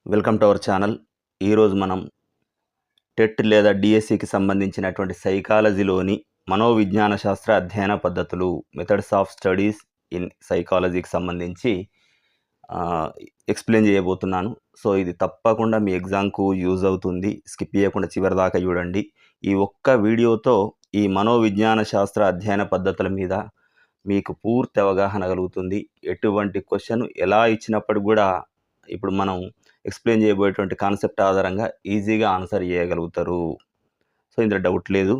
Welcome to our channel. ఈరోజు మనం TET లేదా డిఎస్సికి సంబంధించినటువంటి సైకాలజీలోని మనోవిజ్ఞాన శాస్త్ర అధ్యయన పద్ధతులు, మెథడ్స్ ఆఫ్ స్టడీస్ ఇన్ సైకాలజీకి సంబంధించి ఎక్స్ప్లెయిన్ చేయబోతున్నాను. సో ఇది తప్పకుండా మీ ఎగ్జామ్కు యూజ్ అవుతుంది. స్కిప్ చేయకుండా చివరిదాకా చూడండి. ఈ ఒక్క వీడియోతో ఈ మనోవిజ్ఞాన శాస్త్ర అధ్యయన పద్ధతుల మీద మీకు పూర్తి అవగాహన కలుగుతుంది. ఎటువంటి క్వశ్చన్ ఎలా ఇచ్చినప్పుడు కూడా ఇప్పుడు మనం ఎక్స్ప్లెయిన్ చేయబోయేటువంటి కాన్సెప్ట్ ఆధారంగా ఈజీగా ఆన్సర్ చేయగలుగుతారు. సో ఇందులో డౌట్ లేదు.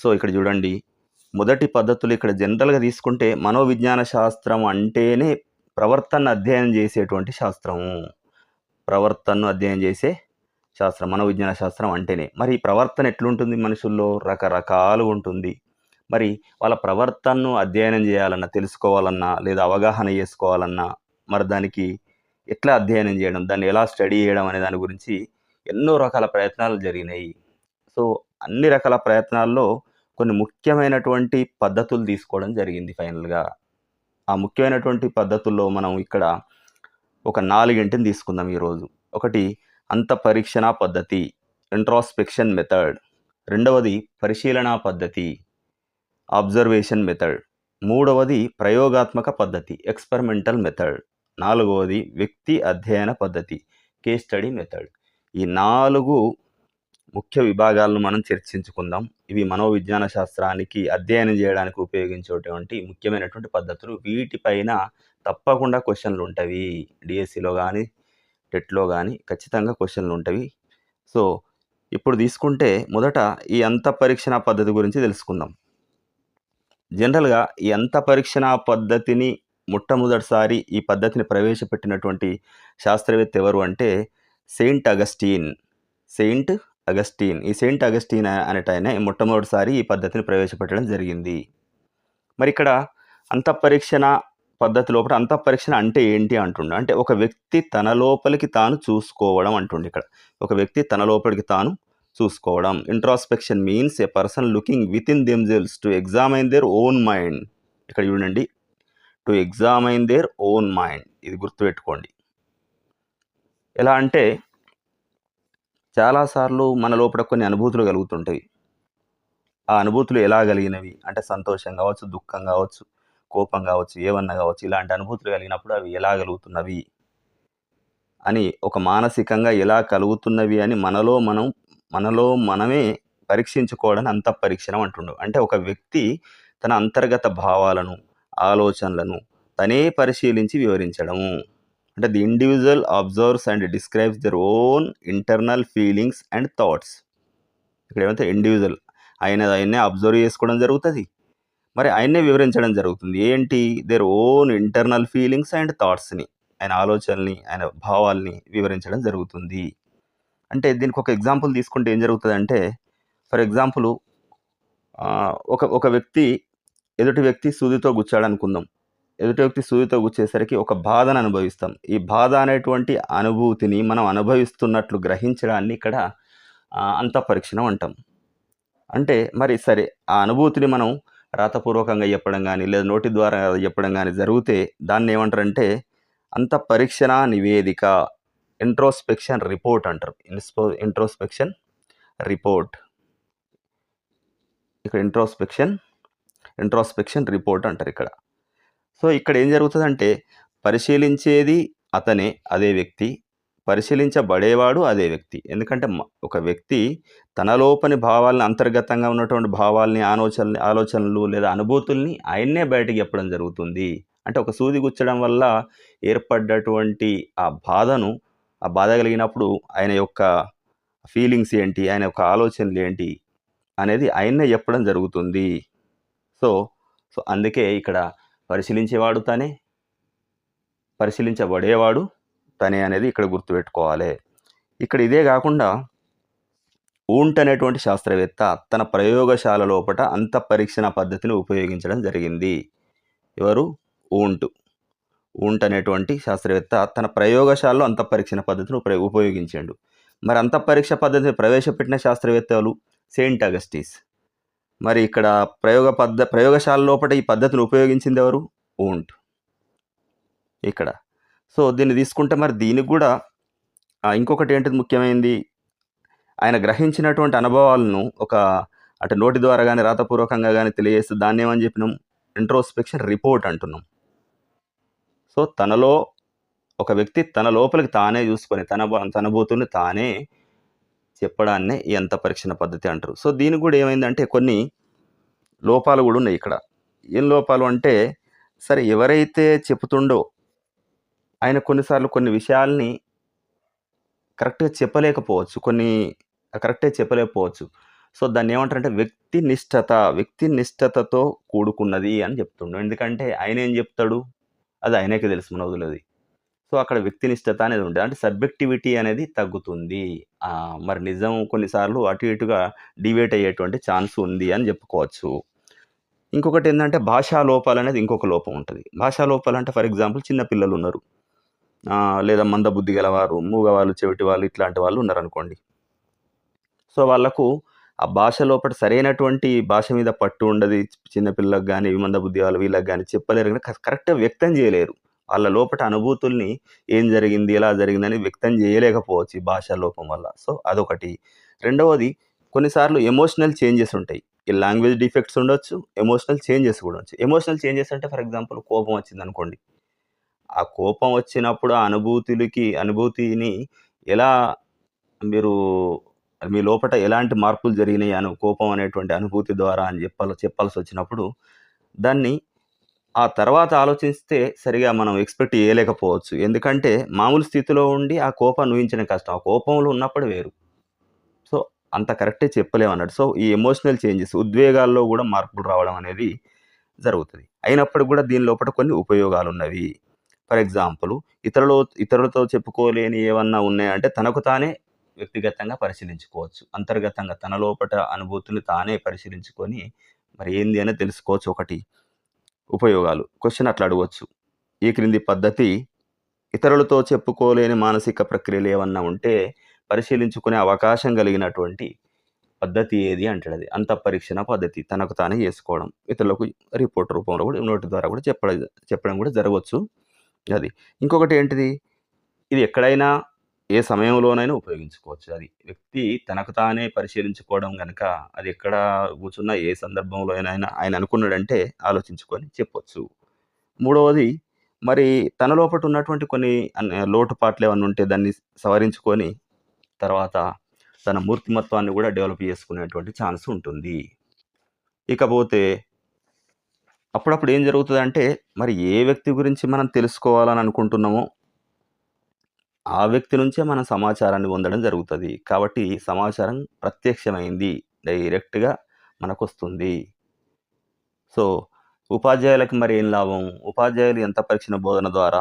సో ఇక్కడ చూడండి, మొదటి పద్ధతులు ఇక్కడ జనరల్గా తీసుకుంటే మనోవిజ్ఞాన శాస్త్రం అంటేనే ప్రవర్తన అధ్యయనం చేసేటువంటి శాస్త్రము. ప్రవర్తనను అధ్యయనం చేసే శాస్త్రం మనోవిజ్ఞాన శాస్త్రం అంటేనే. మరి ప్రవర్తన ఎట్లుంటుంది మనుషుల్లో? రకరకాలుగా ఉంటుంది. మరి వాళ్ళ ప్రవర్తనను అధ్యయనం చేయాలన్నా, తెలుసుకోవాలన్నా, లేదా అవగాహన చేసుకోవాలన్నా, మరి దానికి ఎట్లా అధ్యయనం చేయడం, దాన్ని ఎలా స్టడీ చేయడం అనే దాని గురించి ఎన్నో రకాల ప్రయత్నాలు జరిగినాయి. సో అన్ని రకాల ప్రయత్నాల్లో కొన్ని ముఖ్యమైనటువంటి పద్ధతులు తీసుకోవడం జరిగింది ఫైనల్గా. ఆ ముఖ్యమైనటువంటి పద్ధతుల్లో మనం ఇక్కడ ఒక 4 తీసుకుందాం ఈరోజు. ఒకటి అంతఃపరీక్షణ పద్ధతి, ఇంట్రాస్పెక్షన్ మెథడ్. రెండవది పరిశీలనా పద్ధతి, అబ్జర్వేషన్ మెథడ్. మూడవది ప్రయోగాత్మక పద్ధతి, ఎక్స్పెరిమెంటల్ మెథడ్. నాలుగవది వ్యక్తి అధ్యయన పద్ధతి, కేస్ స్టడీ మెథడ్. ఈ 4 ముఖ్య విభాగాలను మనం చర్చించుకుందాం. ఇవి మనోవిజ్ఞాన శాస్త్రానికి అధ్యయనం చేయడానికి ఉపయోగించేటువంటి ముఖ్యమైనటువంటి పద్ధతులు. వీటిపైన తప్పకుండా క్వశ్చన్లు ఉంటాయి. డిఎస్సిలో కానీ టెట్లో కానీ ఖచ్చితంగా క్వశ్చన్లు ఉంటాయి. సో ఇప్పుడు తీసుకుంటే మొదట ఈ అంతఃపరీక్షణ పద్ధతి గురించి తెలుసుకుందాం. జనరల్గా ఈ అంతఃపరీక్షణ పద్ధతిని మొట్టమొదటిసారి ఈ పద్ధతిని ప్రవేశపెట్టినటువంటి శాస్త్రవేత్త ఎవరు అంటే సెయింట్ అగస్టీన్. ఈ సెయింట్ అగస్టీన్ అనేటాయన మొట్టమొదటిసారి ఈ పద్ధతిని ప్రవేశపెట్టడం జరిగింది. మరి ఇక్కడ అంతఃపరీక్షణ పద్ధతి లోపల అంతఃపరీక్షణ అంటే ఏంటి అంటుండ అంటే ఒక వ్యక్తి తన లోపలికి తాను చూసుకోవడం అంటుండే. ఇక్కడ ఒక వ్యక్తి తన లోపలికి తాను చూసుకోవడం. Introspection means A person looking with in themselves to ఎగ్జామైన్ their own mind. ఇక్కడ చూడండి, టు ఎగ్జామైన్ దేర్ ఓన్ మైండ్, ఇది గుర్తుపెట్టుకోండి. ఎలా అంటే చాలాసార్లు మన లోపల కొన్ని అనుభూతులు కలుగుతుంటాయి. ఆ అనుభూతులు ఎలా కలిగినవి అంటే సంతోషం కావచ్చు, దుఃఖం కావచ్చు, కోపం కావచ్చు, ఏమన్నా కావచ్చు. ఇలాంటి అనుభూతులు కలిగినప్పుడు అవి ఎలా కలుగుతున్నవి అని, ఒక మానసికంగా ఎలా కలుగుతున్నవి అని మనలో మనమే పరీక్షించుకోవడం అంతఃపరీక్షణ అంటుండు. అంటే ఒక వ్యక్తి తన అంతర్గత భావాలను, ఆలోచనలను తనే పరిశీలించి వివరించడము. అంటే the individual absorbs and describes their own internal feelings and thoughts. ఇక్కడ ఏమైతే ఇండివిజువల్ ఆయన్నే అబ్జర్వ్ చేసుకోవడం జరుగుతుంది, మరి ఆయన్నే వివరించడం జరుగుతుంది. ఏంటి? Their own internal feelings and థాట్స్ని, ఆయన ఆలోచనల్ని, ఆయన భావాల్ని వివరించడం జరుగుతుంది. అంటే దీనికి ఒక ఎగ్జాంపుల్ తీసుకుంటే ఏం జరుగుతుందంటే, ఫర్ ఎగ్జాంపుల్ ఒక వ్యక్తి ఎదుటి వ్యక్తి సూదితో గుచ్చాడు అనుకుందాం. ఎదుటి వ్యక్తి సూదితో గుచ్చేసరికి ఒక బాధను అనుభవిస్తాం. ఈ బాధ అనేటువంటి అనుభూతిని మనం అనుభవిస్తున్నట్లు గ్రహించడాన్ని ఇక్కడ అంతఃపరీక్షణం అంటాం. అంటే మరి సరే, ఆ అనుభూతిని మనం రాతపూర్వకంగా చెప్పడం కానీ లేదా నోటి ద్వారా చెప్పడం కానీ జరిగితే దాన్ని ఏమంటారంటే అంతఃపరీక్షణ నివేదిక, ఇంట్రోస్పెక్షన్ రిపోర్ట్ అంటారు. ఇంట్రోస్పెక్షన్ రిపోర్ట్, ఇక్కడ ఇంట్రోస్పెక్షన్ రిపోర్ట్ అంటారు ఇక్కడ. సో ఇక్కడ ఏం జరుగుతుందంటే పరిశీలించేది అతనే, అదే వ్యక్తి, పరిశీలించబడేవాడు అదే వ్యక్తి. ఎందుకంటే ఒక వ్యక్తి తన లోపని భావాలని, అంతర్గతంగా ఉన్నటువంటి భావాల్ని, ఆలోచనలు లేదా అనుభూతుల్ని ఆయన్నే బయటకు చెప్పడం జరుగుతుంది. అంటే ఒక సూది గుచ్చడం వల్ల ఏర్పడ్డటువంటి ఆ బాధ కలిగినప్పుడు ఆయన యొక్క ఫీలింగ్స్ ఏంటి, ఆయన యొక్క ఆలోచనలు ఏంటి అనేది ఆయన్నే చెప్పడం జరుగుతుంది. సో అందుకే ఇక్కడ పరిశీలించేవాడు తనే, పరిశీలించబడేవాడు తనే అనేది ఇక్కడ గుర్తుపెట్టుకోవాలి. ఇక్కడ ఇదే కాకుండా ఊంట్ అనేటువంటి శాస్త్రవేత్త తన ప్రయోగశాల లోపల అంతఃపరీక్షణ పద్ధతిని ఉపయోగించడం జరిగింది. ఎవరు? ఊంట్ అనేటువంటి శాస్త్రవేత్త తన ప్రయోగశాలలో అంతఃపరీక్షణ పద్ధతిని ఉపయోగించాడు. మరి అంతఃపరీక్ష పద్ధతిని ప్రవేశపెట్టిన శాస్త్రవేత్తలు సెయింట్ అగస్టీస్. మరి ఇక్కడ ప్రయోగశాల లోపల ఈ పద్ధతిని ఉపయోగించింది ఎవరు? ఊంట్ ఇక్కడ. సో దీన్ని తీసుకుంటే మరి దీనికి కూడా ఇంకొకటి ఏంటిది ముఖ్యమైనది, ఆయన గ్రహించినటువంటి అనుభవాలను అంటే నోటి ద్వారా గాని, రాతపూర్వకంగా గాని తెలియజేస్తే దాన్నేమని చెప్పినాం? ఇంట్రోస్పెక్షన్ రిపోర్ట్ అంటున్నాం. సో, ఒక వ్యక్తి తన లోపలికి తానే చూసుకొని, తన అనుభూతుల్ని తానే చెప్పడాన్నే ఈ అంతఃపరీక్షణ పద్ధతి అంటారు. సో, దీనికి గూడా ఏమైందంటే కొన్ని లోపాలు గూడా ఉన్నాయి ఇక్కడ. ఏం లోపాలు అంటే, సరే ఎవరైతే చెప్తుండో ఆయన కొన్నిసార్లు కొన్ని విషయాల్ని కరెక్ట్‌గా చెప్పలేకపోవచ్చు. కరెక్ట్‌గా చెప్పలేకపోవచ్చు. సో, దాన్నేమంటారంటే వ్యక్తి నిష్టతతో కూడుకున్నది అని చెప్తుండు. ఎందుకంటే ఆయనేం జెప్తాడు? అది ఆయనకే తెలుసు మనొదిలేది. సో, అక్కడ వ్యక్తినిష్టత అనేది ఉంటది. అంటే సబ్జెక్టివిటీ అనేది తగ్గుతుంది. మరి నిజం కొన్నిసార్లు అటు ఇటుగా డీవియేట్ అయ్యేటువంటి ఛాన్స్ ఉంది అని జెప్పుకోవచ్చు. ఇంకొకటేందంటే భాషా లోపాలనేది ఇంకొక లోపం ఉంటది. భాషా లోపాలంటే ఫర్ ఎగ్జాంపుల్ చిన్న పిల్లలున్నారు. లేదా మందబుద్ధి గలవారు, మూగవాళ్ళు, చెవిటి వాళ్ళు ఇట్లాంటి వాళ్ళు ఉన్నారనుకోండి. సో, వాళ్ళకు ఆ భాష లోపట సరైనటువంటి భాష మీద పట్టు ఉండది. చిన్న పిల్లలకు గాని, మందబుద్ధి వాళ్ళు వీళ్ళకి గాని చెప్పలేరు గాని కరెక్ట్‌గా వ్యక్తం జేయలేరు. వాళ్ళ లోపట అనుభూతుల్ని ఏం జరిగింది, ఎలా జరిగిందని వ్యక్తం జేయలేకపోవచ్చు ఈ భాషా లోపం వల్ల. సో, అదొకటి. రెండవది కొన్నిసార్లు ఎమోషనల్ చేంజెస్ ఉంటాయి. ఈ లాంగ్వేజ్ డిఫెక్ట్స్ ఉండొచ్చు. ఎమోషనల్ చేంజెస్ గూడా ఉండొచ్చు. ఎమోషనల్ చేంజెస్ అంటే ఫర్ ఎగ్జాంపుల్ కోపం వచ్చిందనుకోండి. ఆ కోపం వచ్చినప్పుడు ఆ అనుభూతిని ఎలా మీరు మీ లోపట ఎలాంటి మార్పులు జరిగినాయి కోపం అనేటువంటి అనుభూతి ద్వారా అని చెప్పాల్సొచ్చినప్పుడు, దాన్ని ఆ తర్వాత ఆలోచిస్తే సరిగా మనం ఎక్స్‌పెక్ట్ చేయలేకపోవచ్చు. ఎందుకంటే మామూలు స్థితిలో ఉండి ఆ కోపాన్ని ఊహించడం కష్టం. ఆ కోపంలో ఉన్నప్పుడు వేరు. సో, అంత కరెక్టే చెప్పలేమన్నట్టు. సో, ఈ ఎమోషనల్ చేంజెస్ ఉద్వేగాల్లో గూడా మార్పులు రావడం అనేది జరుగుతది. అయినప్పటికి గూడా దీని లోపట కొన్ని ఉపయోగాలున్నవి. ఫర్ ఎగ్జాంపుల్ ఇతరులతో చెప్పుకోలేని ఏవన్నా ఉన్నాయంటే తనకు తానే వ్యక్తిగతంగా పరిశీలించుకోవచ్చు. అంతర్గతంగా తన లోపట అనుభూతిని తానే పరిశీలించుకొని మరి ఏంది అని తెలుసుకోవచ్చు ఒకటి. ఉపయోగాలు. క్వెషన్ అట్లా అడగొచ్చు. ఈ క్రింది పద్ధతి ఇతరులతో చెప్పుకోలేని మానసిక ప్రక్రియలు ఏవన్నా ఉంటే పరిశీలించుకునే అవకాశం కలిగినటువంటి పద్ధతి ఏది అంటాడది. అంతఃపరీక్షణ పద్ధతి. తనకు తానే చేసుకోవడం. ఇతరులకు రిపోర్ట్ రూపంలో గూడా నోటి ద్వారా గూడా చెప్పడం గూడా జరగొచ్చు. అది. ఇంకొకటేంటిది? ఇది ఎక్కడైనా, ఏ సమయంలోనైనా ఉపయోగించుకోవచ్చు అది. వ్యక్తి తనకు తానే పరిశీలించుకోవడం గనక, అది ఎక్కడ కూర్చున్నా, ఏ సందర్భంలోనైనా ఆయన అనుకున్నాడంటే ఆలోచించుకొని చెప్పొచ్చు. మూడవది, మరి తన లోపట ఉన్నటువంటి కొన్ని లోటుపాట్లేమన్నా ఉంటే దాన్ని సవరించుకొని, తర్వాత తన మూర్తిమత్వాన్ని గూడా డెవలప్ చేసుకునేటువంటి ఛాన్స్ ఉంటుంది. ఇకపోతే అప్పుడప్పుడు ఏం జరుగుతదంటే, మరి ఏ వ్యక్తి గురించి మనం తెలుసుకోవాలని అనుకుంటున్నామో ఆ వ్యక్తి నుంచే మనం సమాచారాన్ని పొందడం జరుగుతది. కాబట్టి సమాచారం ప్రత్యక్షమైంది. డైరెక్ట్‌గా మనకొస్తుంది. సో, ఉపాధ్యాయులకి మరి ఏం లాభం? ఉపాధ్యాయులు ఎంత పరీక్షణ బోధన ద్వారా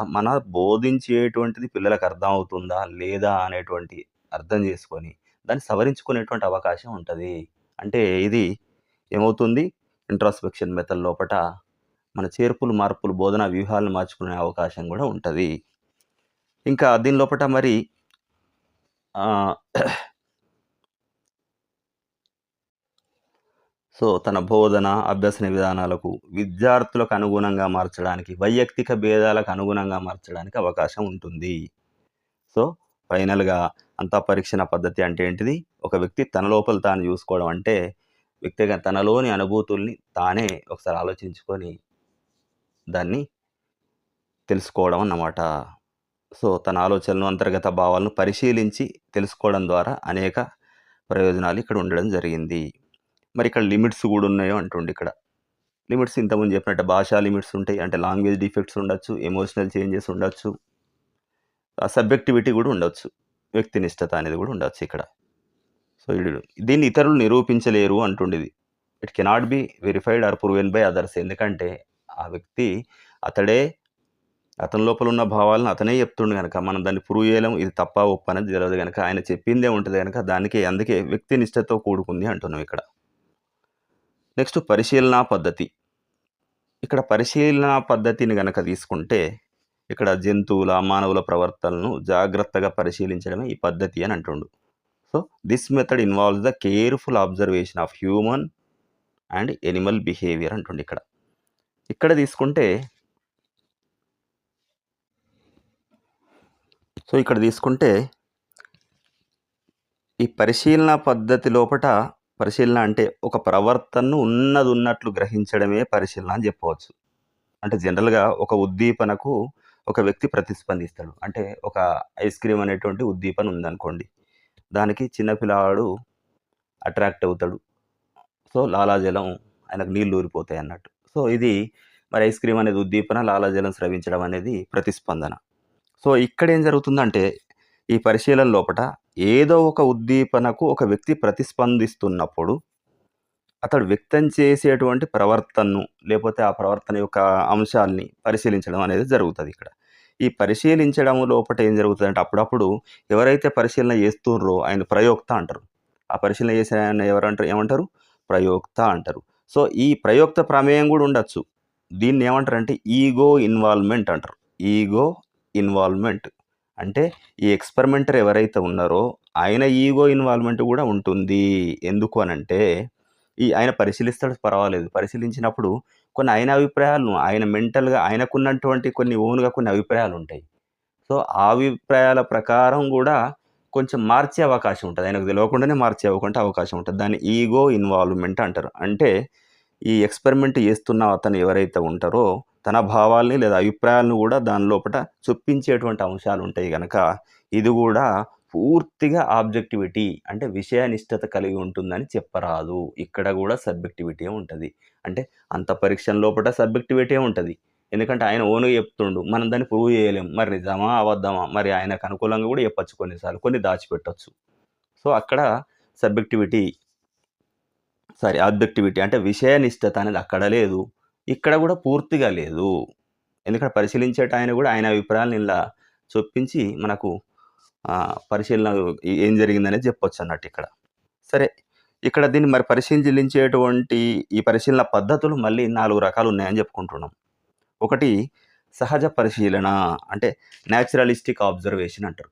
బోధించేటువంటిది పిల్లలకు అర్థమవుతుందా? లేదా? అనేటువంటి అర్థం చేసుకొని, దాన్ని సవరించుకునేటువంటి అవకాశం ఉంటది. అంటే ఇది ఏమవుతుంది? ఇంట్రాస్పెక్షన్ మెథడ్ లోపట మన చేర్పులు, మార్పులు, బోధనా వ్యూహాలను మార్చుకునే అవకాశం గూడా ఉంటది. ఇంకా దీని లోపట మరి ఆహ్, సో, తన బోధన, అభ్యసన విధానాలకు విద్యార్థులకు అనుగుణంగా మార్చడానికి, వైయక్తిక భేదాలకు అనుగుణంగా మార్చడానికి అవకాశం ఉంటుంది. సో, ఫైనల్‌గా అంతఃపరీక్షణ పద్ధతి అంటే ఏంటిది? ఒక వ్యక్తి తన లోపల తాను జూసుకోవడం అంటే, తనలోని అనుభూతుల్ని తానే ఒకసారి ఆలోచించుకొని, దాన్ని తెలుసుకోవడం అన్నమాట. సో, తన ఆలోచనలు, అంతర్గత భావాలను పరిశీలించి తెలుసుకోవడం ద్వారా అనేక ప్రయోజనాలు ఇక్కడ ఉండడం జరిగింది. మరి ఇక్కడ లిమిట్స్ గూడా ఉన్నాయో అంటుండిక్కడ. లిమిట్స్ ఇంతకుముందు చెప్పినట్టే భాషా లిమిట్స్ ఉంటాయి. అంటే లాంగ్వేజ్ డిఫెక్ట్స్ ఉండొచ్చు. ఎమోషనల్ చేంజెస్ ఉండొచ్చు. సబ్జెక్టివిటీ గూడా ఉండొచ్చు. వ్యక్తినిష్టత అనేది గూడా ఉండొచ్చు ఇక్కడ. సో, దీన్ని ఇతరులు నిరూపించలేరు అంటుండిది. It cannot be verified or proven by others. ఎందుకంటే ఆ వ్యక్తి అతడే అతని లోపల ఉన్న భావాలను అతనే చెప్తుండు గనక మనం దాన్ని ప్రూవ్ చేయలేం. ఇది తప్పా, ఒప్పా అనేది తెలవదు గనక ఆయన చెప్పిందే ఉంటది గనక అందుకే వ్యక్తినిష్టతో కూడుకుంది అంటున్నాం ఇక్కడ. నెక్స్ట్ పరిశీలనా పద్ధతి. ఇక్కడ పరిశీలనా పద్ధతిని గనక తీసుకుంటే, ఇక్కడ జంతువుల, మానవుల ప్రవర్తనలను జాగ్రత్తగా పరిశీలించడమే ఈ పద్ధతి అని అంటుండు. So, this method involves the careful observation of human and animal behaviour అంటుండు ఇక్కడ. ఇక్కడ తీసుకుంటే ఇక్కడ తీసుకుంటే ఈ పరిశీలన పద్ధతి లోపట పరిశీలన అంటే ఒక ప్రవర్తనను ఉన్నదున్నట్లు గ్రహించడమే పరిశీలన అని చెప్పవచ్చు. అంటే జనరల్‌గా ఒక ఉద్దీపనకు ఒక వ్యక్తి ప్రతిస్పందిస్తాడు. అంటే ఒక ఐస్ క్రీమ్ అనేటువంటి ఉద్దీపన ఉందనుకోండి. దానికి చిన్న పిల్లాడు అట్రాక్ట్ అవుతాడు. సో, లాలాజలం ఆయనకు నీళ్లు ఊరిపోతాయన్నట్టు. సో, ఇది మరి ఐస్ క్రీమ్ అనేది ఉద్దీపన, లాలాజలం స్రవించడం అనేది ప్రతిస్పందన. సో, ఇక్కడేం జరుగుతుందంటే, ఈ పరిశీలన లోపట ఏదో ఒక ఉద్దీపనకు ఒక వ్యక్తి ప్రతిస్పందిస్తున్నప్పుడు, అతడు వ్యక్తం చేసేటువంటి ప్రవర్తనను, లేపోతే ఆ ప్రవర్తన యొక్క అంశాల్ని పరిశీలించడం అనేది జరుగుతదిక్కడ. ఈ పరిశీలించడం లోపట ఏం జరుగుతదంటే, అప్పుడప్పుడు ఎవరైతే పరిశీలన చేస్తుర్రో ఆయన ప్రయోక్త అంటారు. ఆ పరిశీలన చేసే ఆయన ఏమంటారు? ప్రయోక్త అంటారు. సో, ఈ ప్రయోక్త ప్రమేయం గూడా ఉండొచ్చు. దీన్నేమంటారంటే ఈగో ఇన్వాల్వ్‌మెంట్ అంటారు. Ego involvement. అంటే ఈ ఎక్స్‌పెరిమెంటర్ ఎవరైతే ఉన్నారో ఆయన ఈగో ఇన్వాల్వ్‌మెంట్ గూడా ఉంటుంది. ఎందుకు అనంటే, ఆయన పరిశీలిస్తాడు పర్వాలేదు. పరిశీలించినప్పుడు కొన్ని ఆయన అభిప్రాయాలను ఆయన మెంటల్‌గా ఆయనకున్నటువంటి కొన్ని ఓన్‌గా కొన్ని అభిప్రాయాలుంటాయి. సో, ఆ అభిప్రాయాల ప్రకారం గూడా కొంచెం మార్చే అవకాశం ఉంటది. ఆయనకు తెలవకుండానే మార్చే అవకాశం ఉంటది. దాన్ని ఈగో ఇన్వాల్వ్‌మెంట్ అంటారు. అంటే ఈ ఎక్స్‌పెరిమెంట్ చేస్తున్న అతను ఎవరైతే ఉంటారో, తన భావాల్ని లేదా అభిప్రాయాలను గూడా దాని లోపట చొప్పించేటువంటి అంశాలుంటాయి గనక, ఇది గూడా పూర్తిగా ఆబ్జెక్టివిటీ అంటే విషయనిష్టత కలిగి ఉంటుందని చెప్పరాదు. ఇక్కడ గూడా సబ్జెక్టివిటీయే ఉంటది. అంటే అంత పరీక్షల లోపట సబ్జెక్టివిటీయే ఉంటది. ఎందుకంటే ఆయన ఓన్‌గా చెప్తుండు. మనం దాన్ని ప్రూవ్ చేయలేం. మరి నిజమా? అబద్ధమా? మరి ఆయనకు అనుకూలంగా గూడా చెప్పొచ్చు కొన్నిసార్లు. కొన్ని దాచిపెట్టొచ్చు. సో, అక్కడ సబ్జెక్టివిటీ ఆబ్జెక్టివిటీ అంటే విషయనిష్టత అనేది అక్కడ లేదు. ఇక్కడ గూడా పూర్తిగా లేదు. ఎందుకంటే పరిశీలించేటాయన గూడా ఆయన అభిప్రాయాలను ఇలా చొప్పించి మనకు పరిశీలన ఏం జరిగిందనేది చెప్పొచ్చన్నట్టు ఇక్కడ. సరే, ఇక్కడ దీన్ని మరి పరిశీలించేటువంటి ఈ పరిశీలన పద్ధతులు మళ్ళీ 4 రకాలున్నాయని చెప్పుకుంటున్నాం. ఒకటి సహజ పరిశీలన అంటే నేచురలిస్టిక్ అబ్జర్వేషన్ అంటారు.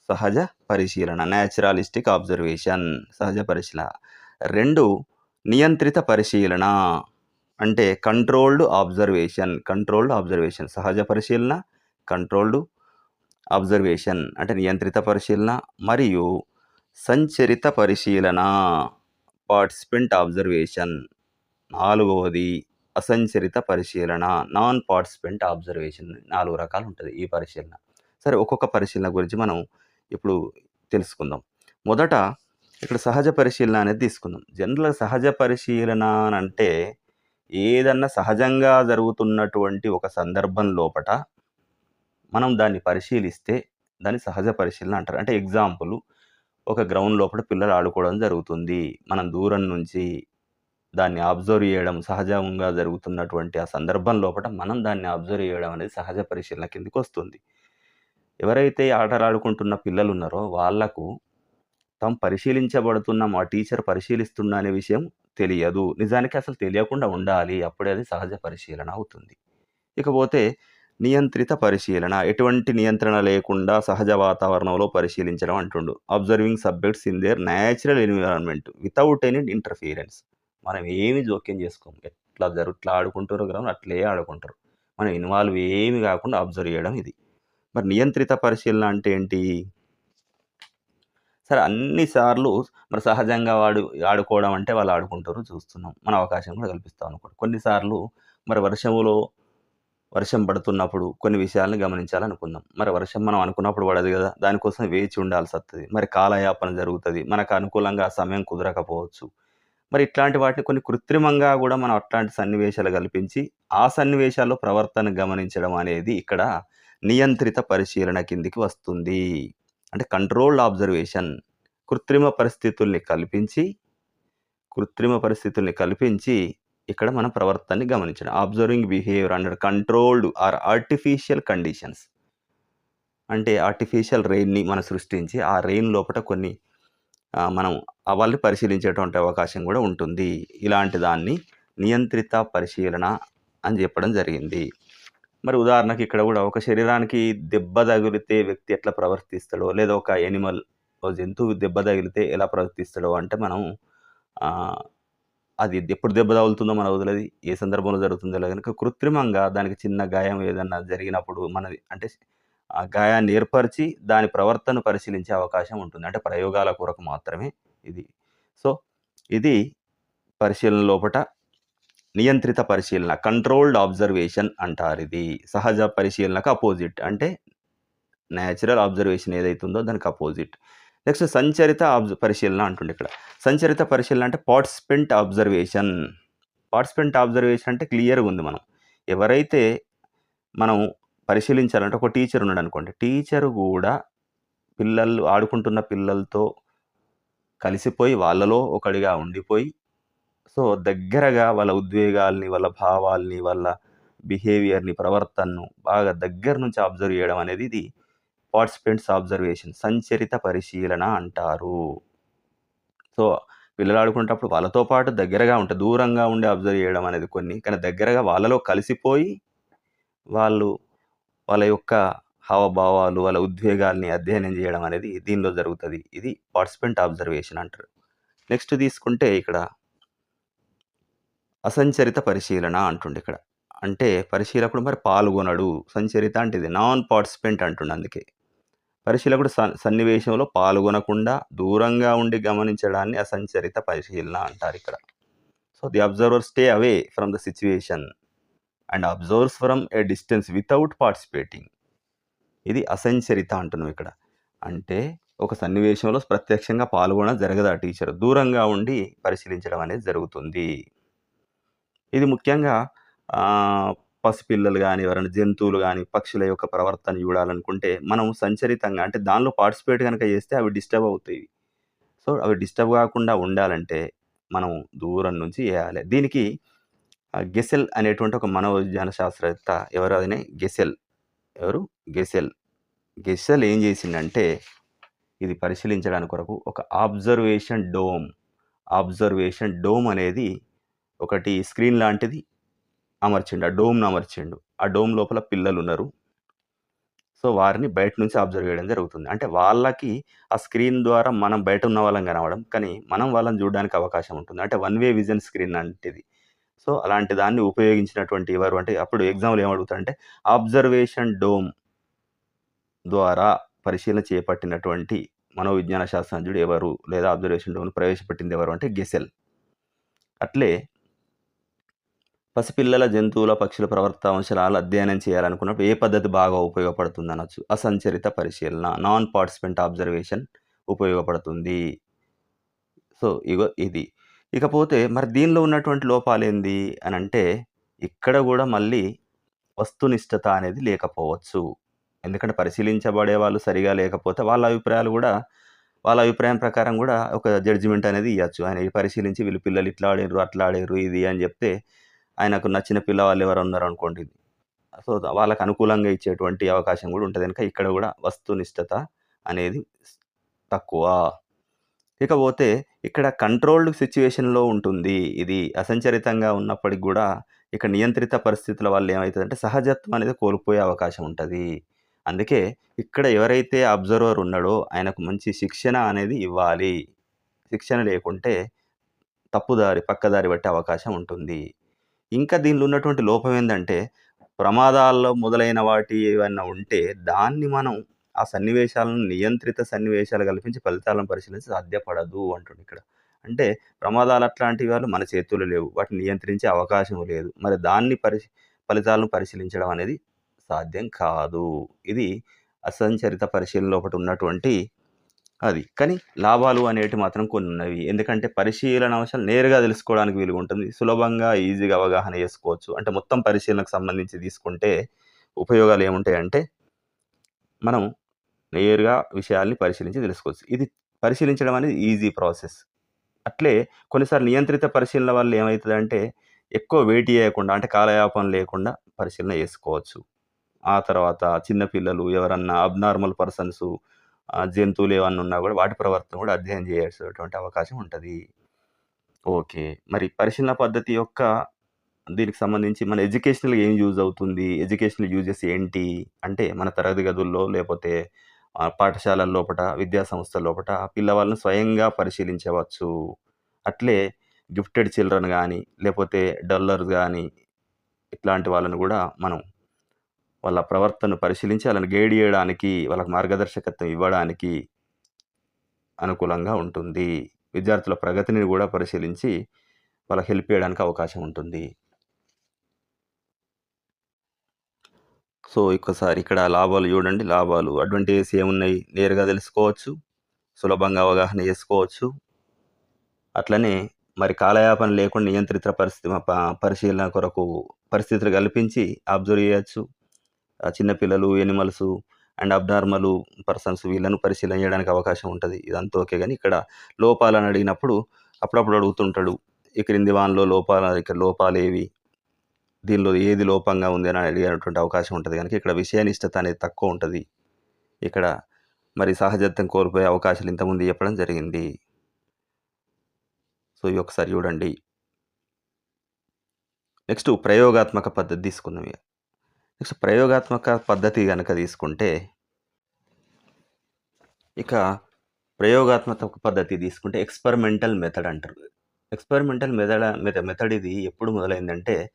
సహజ పరిశీలన నేచురలిస్టిక్ అబ్జర్వేషన్ సహజ పరిశీలన. 2 నియంత్రిత పరిశీలన అంటే కంట్రోల్డ్ అబ్జర్వేషన్ సహజ పరిశీలన, కంట్రోల్డ్ అబ్జర్వేషన్ అంటే నియంత్రిత పరిశీలన మరియు సంచరిత పరిశీలన పార్టిసిపెంట్ అబ్జర్వేషన్. 4వది అసంచరిత పరిశీలన నాన్ పార్టిసిపెంట్ అబ్జర్వేషన్. 4 రకాలుంటది ఈ పరిశీలన. సరే, ఒక్కొక్క పరిశీలన గురించి మనం ఇప్పుడు తెలుసుకుందాం. మొదట ఇక్కడ సహజ పరిశీలన అనేది తీసుకుందాం. జనరల్‌గా సహజ పరిశీలన అనంటే ఏదన్నా సహజంగా జరుగుతున్నటువంటి ఒక సందర్భం లోపట మనం దాన్ని పరిశీలిస్తే దాన్ని సహజ పరిశీలన అంటారు. అంటే ఎగ్జాంపుల్ ఒక గ్రౌండ్ లోపల పిల్లలు ఆడుకోవడం జరుగుతుంది. మనం దూరం నుంచి దాన్ని అబ్జర్వ్ చేయడం సహజంగా జరుగుతున్నటువంటి ఆ సందర్భం లోపట మనం దాన్ని అబ్జర్వ్ చేయడం అనేది సహజ పరిశీలన కిందకొస్తుంది. ఎవరైతే ఆటలాడుకుంటున్న పిల్లలున్నారో వాళ్ళకు తాము పరిశీలించబడుతున్నాం, ఆ టీచర్ పరిశీలిస్తున్నా అనే విషయం తెలియదు. నిజానికి అసలు తెలియకుండా ఉండాలి. అప్పుడే అది సహజ పరిశీలన అవుతుంది. ఇకపోతే నియంత్రిత పరిశీలన. ఎటువంటి నియంత్రణ లేకుండా సహజ వాతావరణంలో పరిశీలించడం అంటుండు. Observing subjects in there natural environment without any interference. మనం ఏమి జోక్యం చేసుకోం. ఇట్లా ఆడుకుంటారో గ్రౌండ్ అట్లే ఆడుకుంటారు. మనం ఇన్వాల్వ్ ఏమి కాకుండా అబ్జర్వ్ చేయడం ఇది. మరి నియంత్రిత పరిశీలన అంటే ఏంటి? సరే, అన్ని సార్లు మరి సహజంగా ఆడుకోవడం అంటే వాళ్ళు ఆడుకుంటారు చూస్తున్నాం. మన అవకాశం కూడా కల్పిస్తాం అనుకోండి. కొన్నిసార్లు మరి వర్షం పడుతున్నప్పుడు కొన్ని విషయాలను గమనించాలనుకుందాం. మరి వర్షం మనం అనుకున్నప్పుడు పడదు గదా! దానికోసం వేచి ఉండాల్సొత్తది. మరి కాలయాపన జరుగుతది. మనకు అనుకూలంగా ఆ సమయం కుదరకపోవచ్చు. మరి ఇట్లాంటి వాటిని కొన్ని కృత్రిమంగా గూడా మనం అట్లాంటి సన్నివేశాలు కల్పించి, ఆ సన్నివేశాల్లో ప్రవర్తన గమనించడం అనేది ఇక్కడ నియంత్రిత పరిశీలన కిందికి వస్తుంది. అంటే కంట్రోల్డ్ అబ్జర్వేషన్. కృత్రిమ పరిస్థితుల్ని కల్పించి ఇక్కడ మన ప్రవర్తనని గమనించడం. Observing behaviour under controlled or artificial conditions. అంటే ఆర్టిఫిషియల్ రెయిన్‌ని మనం సృష్టించి, ఆ రెయిన్ లోపట కొన్ని మనం వాళ్ళని పరిశీలించేటువంటి అవకాశం గూడా ఉంటుంది. ఇలాంటి దాన్ని నియంత్రిత పరిశీలన అని జెప్పడం జరిగింది. మరి ఉదాహరణకి ఇక్కడ గూడా ఒక శరీరానికి దెబ్బ తగిలితే వ్యక్తి ఎట్లా ప్రవర్తిస్తాడో, లేదా ఒక ఓ జంతువు దెబ్బ తగిలితే ఎలా ప్రవర్తిస్తాడో అంటే మనం ఆహ్, అది ఎప్పుడు దెబ్బ తగులుతుందో మనకు తెలది. ఏ సందర్భంలో జరుగుతుందో తెలవదు గనుక కృత్రిమంగా దానికి చిన్న గాయం ఏదన్నా జరిగినప్పుడు మనది అంటే ఆ గాయాన్ని ఏర్పరిచి దాని ప్రవర్తనను పరిశీలించే అవకాశం ఉంటుంది. అంటే ప్రయోగాల కొరకు మాత్రమే ఇది. సో, ఇది పరిశీలన లోపట నియంత్రిత పరిశీలన, కంట్రోల్డ్ అబ్జర్వేషన్ అంటారిది. సహజ పరిశీలనకు అపోజిట్. అంటే నేచురల్ అబ్జర్వేషన్ ఏదైతే ఉందో దానికి అపోజిట్. నెక్స్ట్ సంచరిత పరిశీలన అంటుండే ఇక్కడ. సంచరిత పరిశీలన అంటే పార్టిసిపెంట్ అబ్జర్వేషన్. పార్టిసిపెంట్ అబ్జర్వేషన్ అంటే క్లియర్‌గా ఉంది మనం. ఎవరైతే మనం పరిశీలించాలంటే ఒక టీచర్ ఉన్నాడనుకోండి. టీచరు గూడా ఆడుకుంటున్న పిల్లలతో కలిసిపోయి వాళ్ళలో ఒకడిగా ఉండిపోయి, సో, దగ్గరగా వాళ్ళ ఉద్వేగాల్ని, వాళ్ళ భావాల్ని, వాళ్ళ బిహేవియర్‌ని, ప్రవర్తనను బాగా దగ్గర నుంచి అబ్జర్వ్ చేయడం అనేది ఇది పార్టిసిపెంట్స్ అబ్జర్వేషన్. సంచరిత పరిశీలన అంటారు. సో, పిల్లలు ఆడుకునేటప్పుడు వాళ్ళతో పాటు దగ్గరగా ఉంటే, దూరంగా ఉండి అబ్జర్వ్ చేయడం అనేది కొన్ని. కానీ దగ్గరగా వాళ్ళలో కలిసిపోయి వాళ్ళ యొక్క హావభావాలు, వాళ్ళ ఉద్వేగాల్ని అధ్యయనం చేయడం అనేది దీనిలో జరుగుతది. ఇది పార్టిసిపెంట్ అబ్జర్వేషన్ అంటారు. నెక్స్ట్ తీసుకుంటే ఇక్కడ అసంచరిత పరిశీలన అంటుండిక్కడ. అంటే పరిశీలకుడు మరి పాల్గొనడు. సంచరిత అంటే ఇది నాన్ పార్టిసిపెంట్ అంటుండు అందుకే. పరిశీలకుడు సన్నివేశంలో పాల్గొనకుండా దూరంగా ఉండి గమనించడాన్ని అసంచరిత పరిశీలన అంటారిక్కడ. So, the observer stay away from the situation and observes from a distance without participating. ఇది అసంచరిత అంటున్నాం ఇక్కడ. అంటే ఒక సన్నివేశంలో ప్రత్యక్షంగా పాల్గొనడం జరగదు ఆ టీచర్. దూరంగా ఉండి పరిశీలించడం అనేది జరుగుతుంది. ఇది ముఖ్యంగా పసిపిల్లలు గాని, ఎవరైనా జంతువులు గాని, పక్షుల యొక్క ప్రవర్తన చూడాలనుకుంటే మనం సంచరితంగా అంటే దానిలో పార్టిసిపేట్ గనక చేస్తే అవి డిస్టర్బ్ అవుతాయి. సో, అవి డిస్టర్బ్ కాకుండా ఉండాలంటే మనం దూరం నుంచి చేయాలి. దీనికి గెసెల్ అనేటువంటి ఒక మనోవిజ్ఞాన శాస్త్రవేత్త ఎవరు గెసెల్. ఎవరు? గెసెల్. గెసెల్ ఏం చేసిండంటే ఇది పరిశీలించడానికి కొరకు ఒక అబ్జర్వేషన్ డోమ్ అనేది ఒకటి స్క్రీన్ లాంటిది అమర్చిండు. ఆ డోమ్‌ని అమర్చిండు. ఆ డోమ్ లోపల పిల్లలున్నారు. సో, వారిని బయట నుంచి అబ్జర్వ్ చేయడం జరుగుతుంది. అంటే వాళ్ళకి ఆ స్క్రీన్ ద్వారా మనం బయట ఉన్న వాళ్ళం కనపడం. కానీ మనం వాళ్ళని చూడడానికి అవకాశం ఉంటుంది. అంటే వన్ వే విజన్ స్క్రీన్ లాంటిది. సో, అలాంటి దాన్ని ఉపయోగించినటువంటి ఎవరు అంటే అప్పుడు ఎగ్జామ్‌లో ఏమడుగుతారంటే అబ్జర్వేషన్ డోమ్ ద్వారా పరిశీలన చేపట్టినటువంటి మనోవిజ్ఞాన శాస్త్రజ్ఞుడు ఎవరు? లేదా అబ్జర్వేషన్ డోమ్‌ని ప్రవేశపెట్టింది ఎవరు అంటే గెసెల్. అట్లే పసిపిల్లల, జంతువుల, పక్షుల ప్రవర్తనాంశాలు అధ్యయనం చేయాలనుకున్నప్పుడు ఏ పద్ధతి బాగా ఉపయోగపడుతుందనొచ్చు. అసంచరిత పరిశీలన, నాన్ పార్టిసిపెంట్ అబ్జర్వేషన్ ఉపయోగపడుతుంది. సో, ఇగో ఇది. ఇకపోతే మరి దీనిలో ఉన్నటువంటి లోపాలేంది అనంటే, ఇక్కడ గూడా మళ్ళీ వస్తునిష్టత అనేది లేకపోవచ్చు. ఎందుకంటే పరిశీలించబడే వాళ్ళు సరిగా లేకపోతే వాళ్ళ అభిప్రాయం ప్రకారం గూడా ఒక జడ్జిమెంట్ అనేది ఇయ్యొచ్చు. ఆయన పరిశీలించి వీళ్ళు పిల్లలు ఇట్లా ఆడిర్రు, అట్లా ఆడిర్రు ఇది అని జెప్తే, ఆయనకు నచ్చిన పిల్లవాళ్ళు ఎవరైనా ఉన్నారనుకోండి. సో, వాళ్ళకి అనుకూలంగా ఇచ్చేటువంటి అవకాశం గూడా ఉంటది గనుక ఇక్కడ గూడా వస్తునిష్టత అనేది తక్కువ. ఇకపోతే ఇక్కడ కంట్రోల్డ్ సిట్యుయేషన్‌లో ఉంటుంది. ఇది అసంచరితంగా ఉన్నప్పటికి గూడా ఇక్కడ నియంత్రిత పరిస్థితుల వల్ల ఏమైతదంటే సహజత్వం అనేది కోల్పోయే అవకాశం ఉంటది. అందుకే ఇక్కడ ఎవరైతే అబ్జర్వర్ ఉన్నాడో ఆయనకు మంచి శిక్షణ అనేది ఇవ్వాలి. శిక్షణ లేకుంటే పక్కదారి పట్టే అవకాశం ఉంటుంది. ఇంకా దీనిలో ఉన్నటువంటి లోపం ఏందంటే ప్రమాదాల్లో మొదలైన వాటి ఏవన్నా ఉంటే దాన్ని మనం ఆ సన్నివేశాలను నియంత్రిత సన్నివేశాలు కల్పించి ఫలితాలను పరిశీలించి సాధ్యపడదు అంటుండిక్కడ. అంటే ప్రమాదాలు అట్లాంటివి వాళ్ళు మన చేతుల్లో లేవు. వాటిని నియంత్రించే అవకాశం లేదు. మరి దాన్ని ఫలితాలను పరిశీలించడం అనేది సాధ్యం కాదు. ఇది అసంచరిత పరిశీలనలో ఒకటి ఉన్నటువంటి అది. కానీ లాభాలు అనేటివి మాత్రం కొన్నున్నవి. ఎందుకంటే పరిశీలన అంశాలు నేరుగా తెలుసుకోవడానికి వీలుగుంటుంది. సులభంగా, ఈజీగా అవగాహన చేసుకోవచ్చు. అంటే మొత్తం పరిశీలనకు సంబంధించి తీసుకుంటే ఉపయోగాలు ఏముంటాయంటే, మనం నేరుగా విషయాల్ని పరిశీలించి తెలుసుకోవచ్చు. ఇది పరిశీలించడం అనేది ఈజీ ప్రాసెస్. అట్లే కొన్నిసార్లు నియంత్రిత పరిశీలన వల్ల ఏమైతదంటే, ఎక్కువ వెయిట్ చేయకుండా అంటే కాలయాపన లేకుండా పరిశీలన చేసుకోవచ్చు. ఆ తర్వాత చిన్న పిల్లలు ఎవరన్నా అబ్నార్మల్ పర్సన్స్ జంతువులు ఏమన్నా ఉన్నా గూడా వాటి ప్రవర్తన గూడా అధ్యయనం చేయాల్సినటువంటి అవకాశం ఉంటది. ఓకే. మరి పరిశీలన పద్ధతి యొక్క దీనికి సంబంధించి మన ఎడ్యుకేషనల్‌గా ఏం యూజ్ అవుతుంది? ఎడ్యుకేషనల్ యూజెస్ ఏంటి? అంటే మన తరగతి గదుల్లో లేపోతే పాఠశాలల లోపట, విద్యా సంస్థల లోపట పిల్లవాళ్ళని స్వయంగా పరిశీలించవచ్చు. అట్లే గిఫ్టెడ్ చిల్డ్రన్ గానీ, లేపోతే డల్లర్స్ గానీ, ఇట్లాంటి వాళ్ళని గూడా మనం వాళ్ళ ప్రవర్తనను పరిశీలించి వాళ్ళని గైడ్ చేయడానికి, వాళ్ళకి మార్గదర్శకత్వం ఇవ్వడానికి అనుకూలంగా ఉంటుంది. విద్యార్థుల ప్రగతిని గూడా పరిశీలించి వాళ్ళకి హెల్ప్ చేయడానికి అవకాశం ఉంటుంది. సో, ఒక్కసారి ఇక్కడ లాభాలు చూడండి. లాభాలు, అడ్వాంటేజెస్ ఏమున్నాయి? నేరుగా తెలుసుకోవచ్చు. సులభంగా అవగాహన చేసుకోవచ్చు. అట్లనే మరి కాలయాపన లేకుండా నియంత్రిత పరిశీలన కొరకు పరిస్థితులు కల్పించి అబ్జర్వ్ చేయొచ్చు. చిన్న పిల్లలు, యానిమల్సు అండ్ అబ్నార్మల్ పర్సన్స్ వీళ్ళను పరిశీలన చేయడానికి అవకాశం ఉంటది. ఇదంతా ఓకే గానీ, ఇక్కడ లోపాలని అడిగినప్పుడు అప్పుడప్పుడు అడుగుతుంటాడు. ఈ క్రింది వానిలో ఇక్కడ లోపాలేవి? దీనిలో ఏది లోపంగా ఉంది అని అడిగేటువంటి అవకాశం ఉంటది గనుక ఇక్కడ విషయనిష్టత అనేది తక్కువ ఉంటది. ఇక్కడ మరి సహజత్వం కోల్పోయే అవకాశాలు ఇంతకుముందు చెప్పడం జరిగింది. సో, ఇవి ఒకసారి చూడండి. నెక్స్ట్ ప్రయోగాత్మక పద్ధతి తీసుకుందాం ఇగ. నెక్స్ట్ ప్రయోగాత్మక పద్ధతి గనక తీసుకుంటే, ఇక ప్రయోగాత్మక పద్ధతి తీసుకుంటే ఎక్స్‌పెరిమెంటల్ మెథడ్ అంటారు. ఎక్స్‌పెరిమెంటల్ మెథడ్ ఇది ఎప్పుడు మొదలైందంటే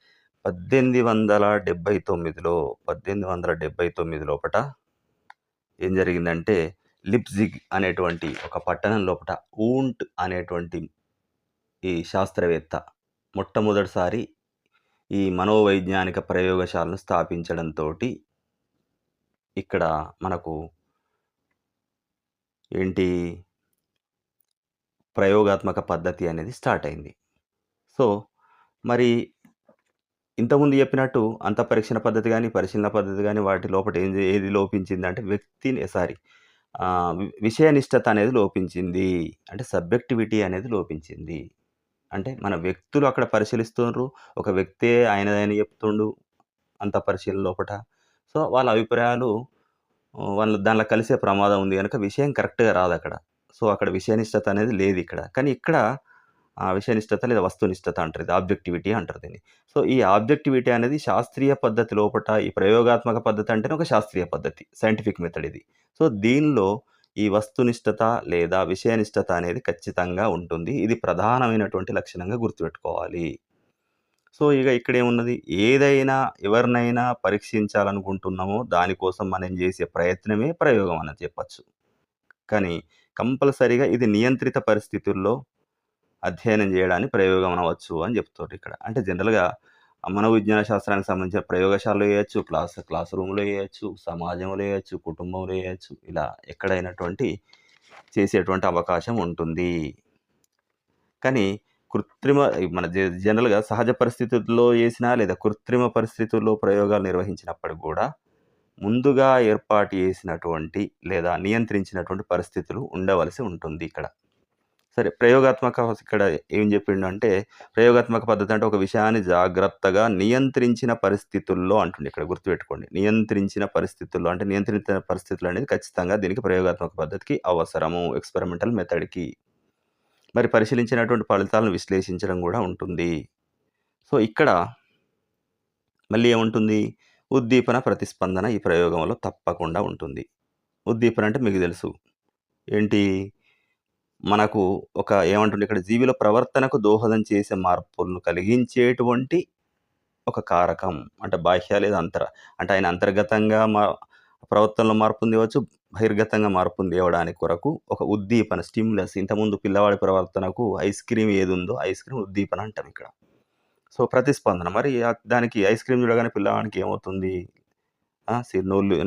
1879 లోపట ఏం జరిగిందంటే, లిప్జిగ్ అనేటువంటి ఒక పట్టణం లోపట ఊంట్ అనేటువంటి ఈ శాస్త్రవేత్త మొట్టమొదటిసారి ఈ మనోవైజ్ఞానిక ప్రయోగశాలను స్థాపించడంతోటి ఇక్కడ మనకు ఏంటి ప్రయోగాత్మక పద్ధతి అనేది స్టార్ట్ అయింది. సో, మరి ఇంతకుముందు చెప్పినట్టు అంతఃపరీక్షణ పద్ధతి గాని, పరిశీలన పద్ధతి గాని వాటి లోపట ఏది లోపించిందంటే విషయనిష్టత అనేది లోపించింది. అంటే సబ్జెక్టివిటీ అనేది లోపించింది. అంటే మన వ్యక్తులు అక్కడ పరిశీలిస్తుండ్రు. ఒక వ్యక్తే ఆయనదని చెప్తుండు అంతఃపరిశీలన లోపట. సో, వాళ్ళ అభిప్రాయాలు వాళ్ళు దానిలో కలిసే ప్రమాదం ఉంది గనక విషయం కరెక్ట్‌గా రాదక్కడ. సో, అక్కడ విషయనిష్టత అనేది లేదిక్కడ. కానీ ఇక్కడ విషయనిష్టత లేదా వస్తునిష్టత అంటారు. ఇది ఆబ్జెక్టివిటీ అంటారు దీన్ని. సో, ఈ ఆబ్జెక్టివిటీ అనేది శాస్త్రీయ పద్ధతి లోపట ఈ ప్రయోగాత్మక పద్ధతి అంటేనే ఒక శాస్త్రీయ పద్ధతి. సైంటిఫిక్ మెథడ్ ఇది. సో, దీనిలో ఈ వస్తునిష్టత లేదా విషయనిష్టత అనేది ఖచ్చితంగా ఉంటుంది. ఇది ప్రధానమైనటువంటి లక్షణంగా గుర్తుపెట్టుకోవాలి. సో, ఇగ ఇక్కడేమున్నది? ఏదైనా ఎవరినైనా పరీక్షించాలనుకుంటున్నామో దానికోసం మనం చేసే ప్రయత్నమే ప్రయోగం అని చెప్పచ్చు. కానీ కంపల్సరీగా ఇది నియంత్రిత పరిస్థితుల్లో అధ్యయనం చేయడాన్ని ప్రయోగం అనవచ్చు అని చెప్తారిక్కడ. అంటే జనరల్‌గా మనోవిజ్ఞాన శాస్త్రానికి సంబంధించిన ప్రయోగశాలలో చేయొచ్చు, క్లాస్ రూమ్‌లో చేయొచ్చు, సమాజంలో చేయొచ్చు, కుటుంబంలో చేయొచ్చు. ఇలా ఎక్కడైనటువంటి చేసేటువంటి అవకాశం ఉంటుంది. కానీ మన జనరల్‌గా సహజ పరిస్థితుల్లో చేసినా లేదా కృత్రిమ పరిస్థితుల్లో ప్రయోగాలు నిర్వహించినప్పటికి గూడా ముందుగా ఏర్పాటు చేసినటువంటి లేదా నియంత్రించినటువంటి పరిస్థితులు ఉండవలసి ఉంటుంది ఇక్కడ. సరే, ఇక్కడ ఏం చెప్పిండంటే, ప్రయోగాత్మక పద్ధతి అంటే ఒక విషయాన్ని జాగ్రత్తగా నియంత్రించిన పరిస్థితుల్లో అంటుండు ఇక్కడ గుర్తుపెట్టుకోండి. నియంత్రించిన పరిస్థితుల్లో అంటే నియంత్రించిన పరిస్థితులు అనేది ఖచ్చితంగా దీనికి ప్రయోగాత్మక పద్ధతికి అవసరము. ఎక్స్‌పెరిమెంటల్ మెథడ్‌కి. మరి పరిశీలించినటువంటి ఫలితాలను విశ్లేషించడం గూడా ఉంటుంది. సో, ఇక్కడ మళ్ళీ ఏముంటుంది? ఉద్దీపన, ప్రతిస్పందన ఈ ప్రయోగంలో తప్పకుండా ఉంటుంది. ఉద్దీపన అంటే మీకు తెలుసు. ఏంటి? మనకు ఏమంటుండే ఇక్కడ జీవుల ప్రవర్తనకు దోహదం చేసే మార్పులను కలిగించేటువంటి ఒక కారకం. అంటే బాహ్య లేదా అంటే ఆయన అంతర్గతంగా ప్రవర్తనలో మార్పును తేవచ్చు. బహిర్గతంగా మార్పును తేవడానికి కొరకు ఒక ఉద్దీపన, స్టిమ్యులస్. ఇంతకుముందు పిల్లవాడి ప్రవర్తనకు ఐస్ క్రీమ్ ఏదుందో ఐస్ క్రీమ్ ఉద్దీపన అంటాం ఇక్కడ. సో, ప్రతిస్పందన. మరి దానికి ఐస్ క్రీమ్ చూడగానే పిల్లవానికి ఏమవుతుంది?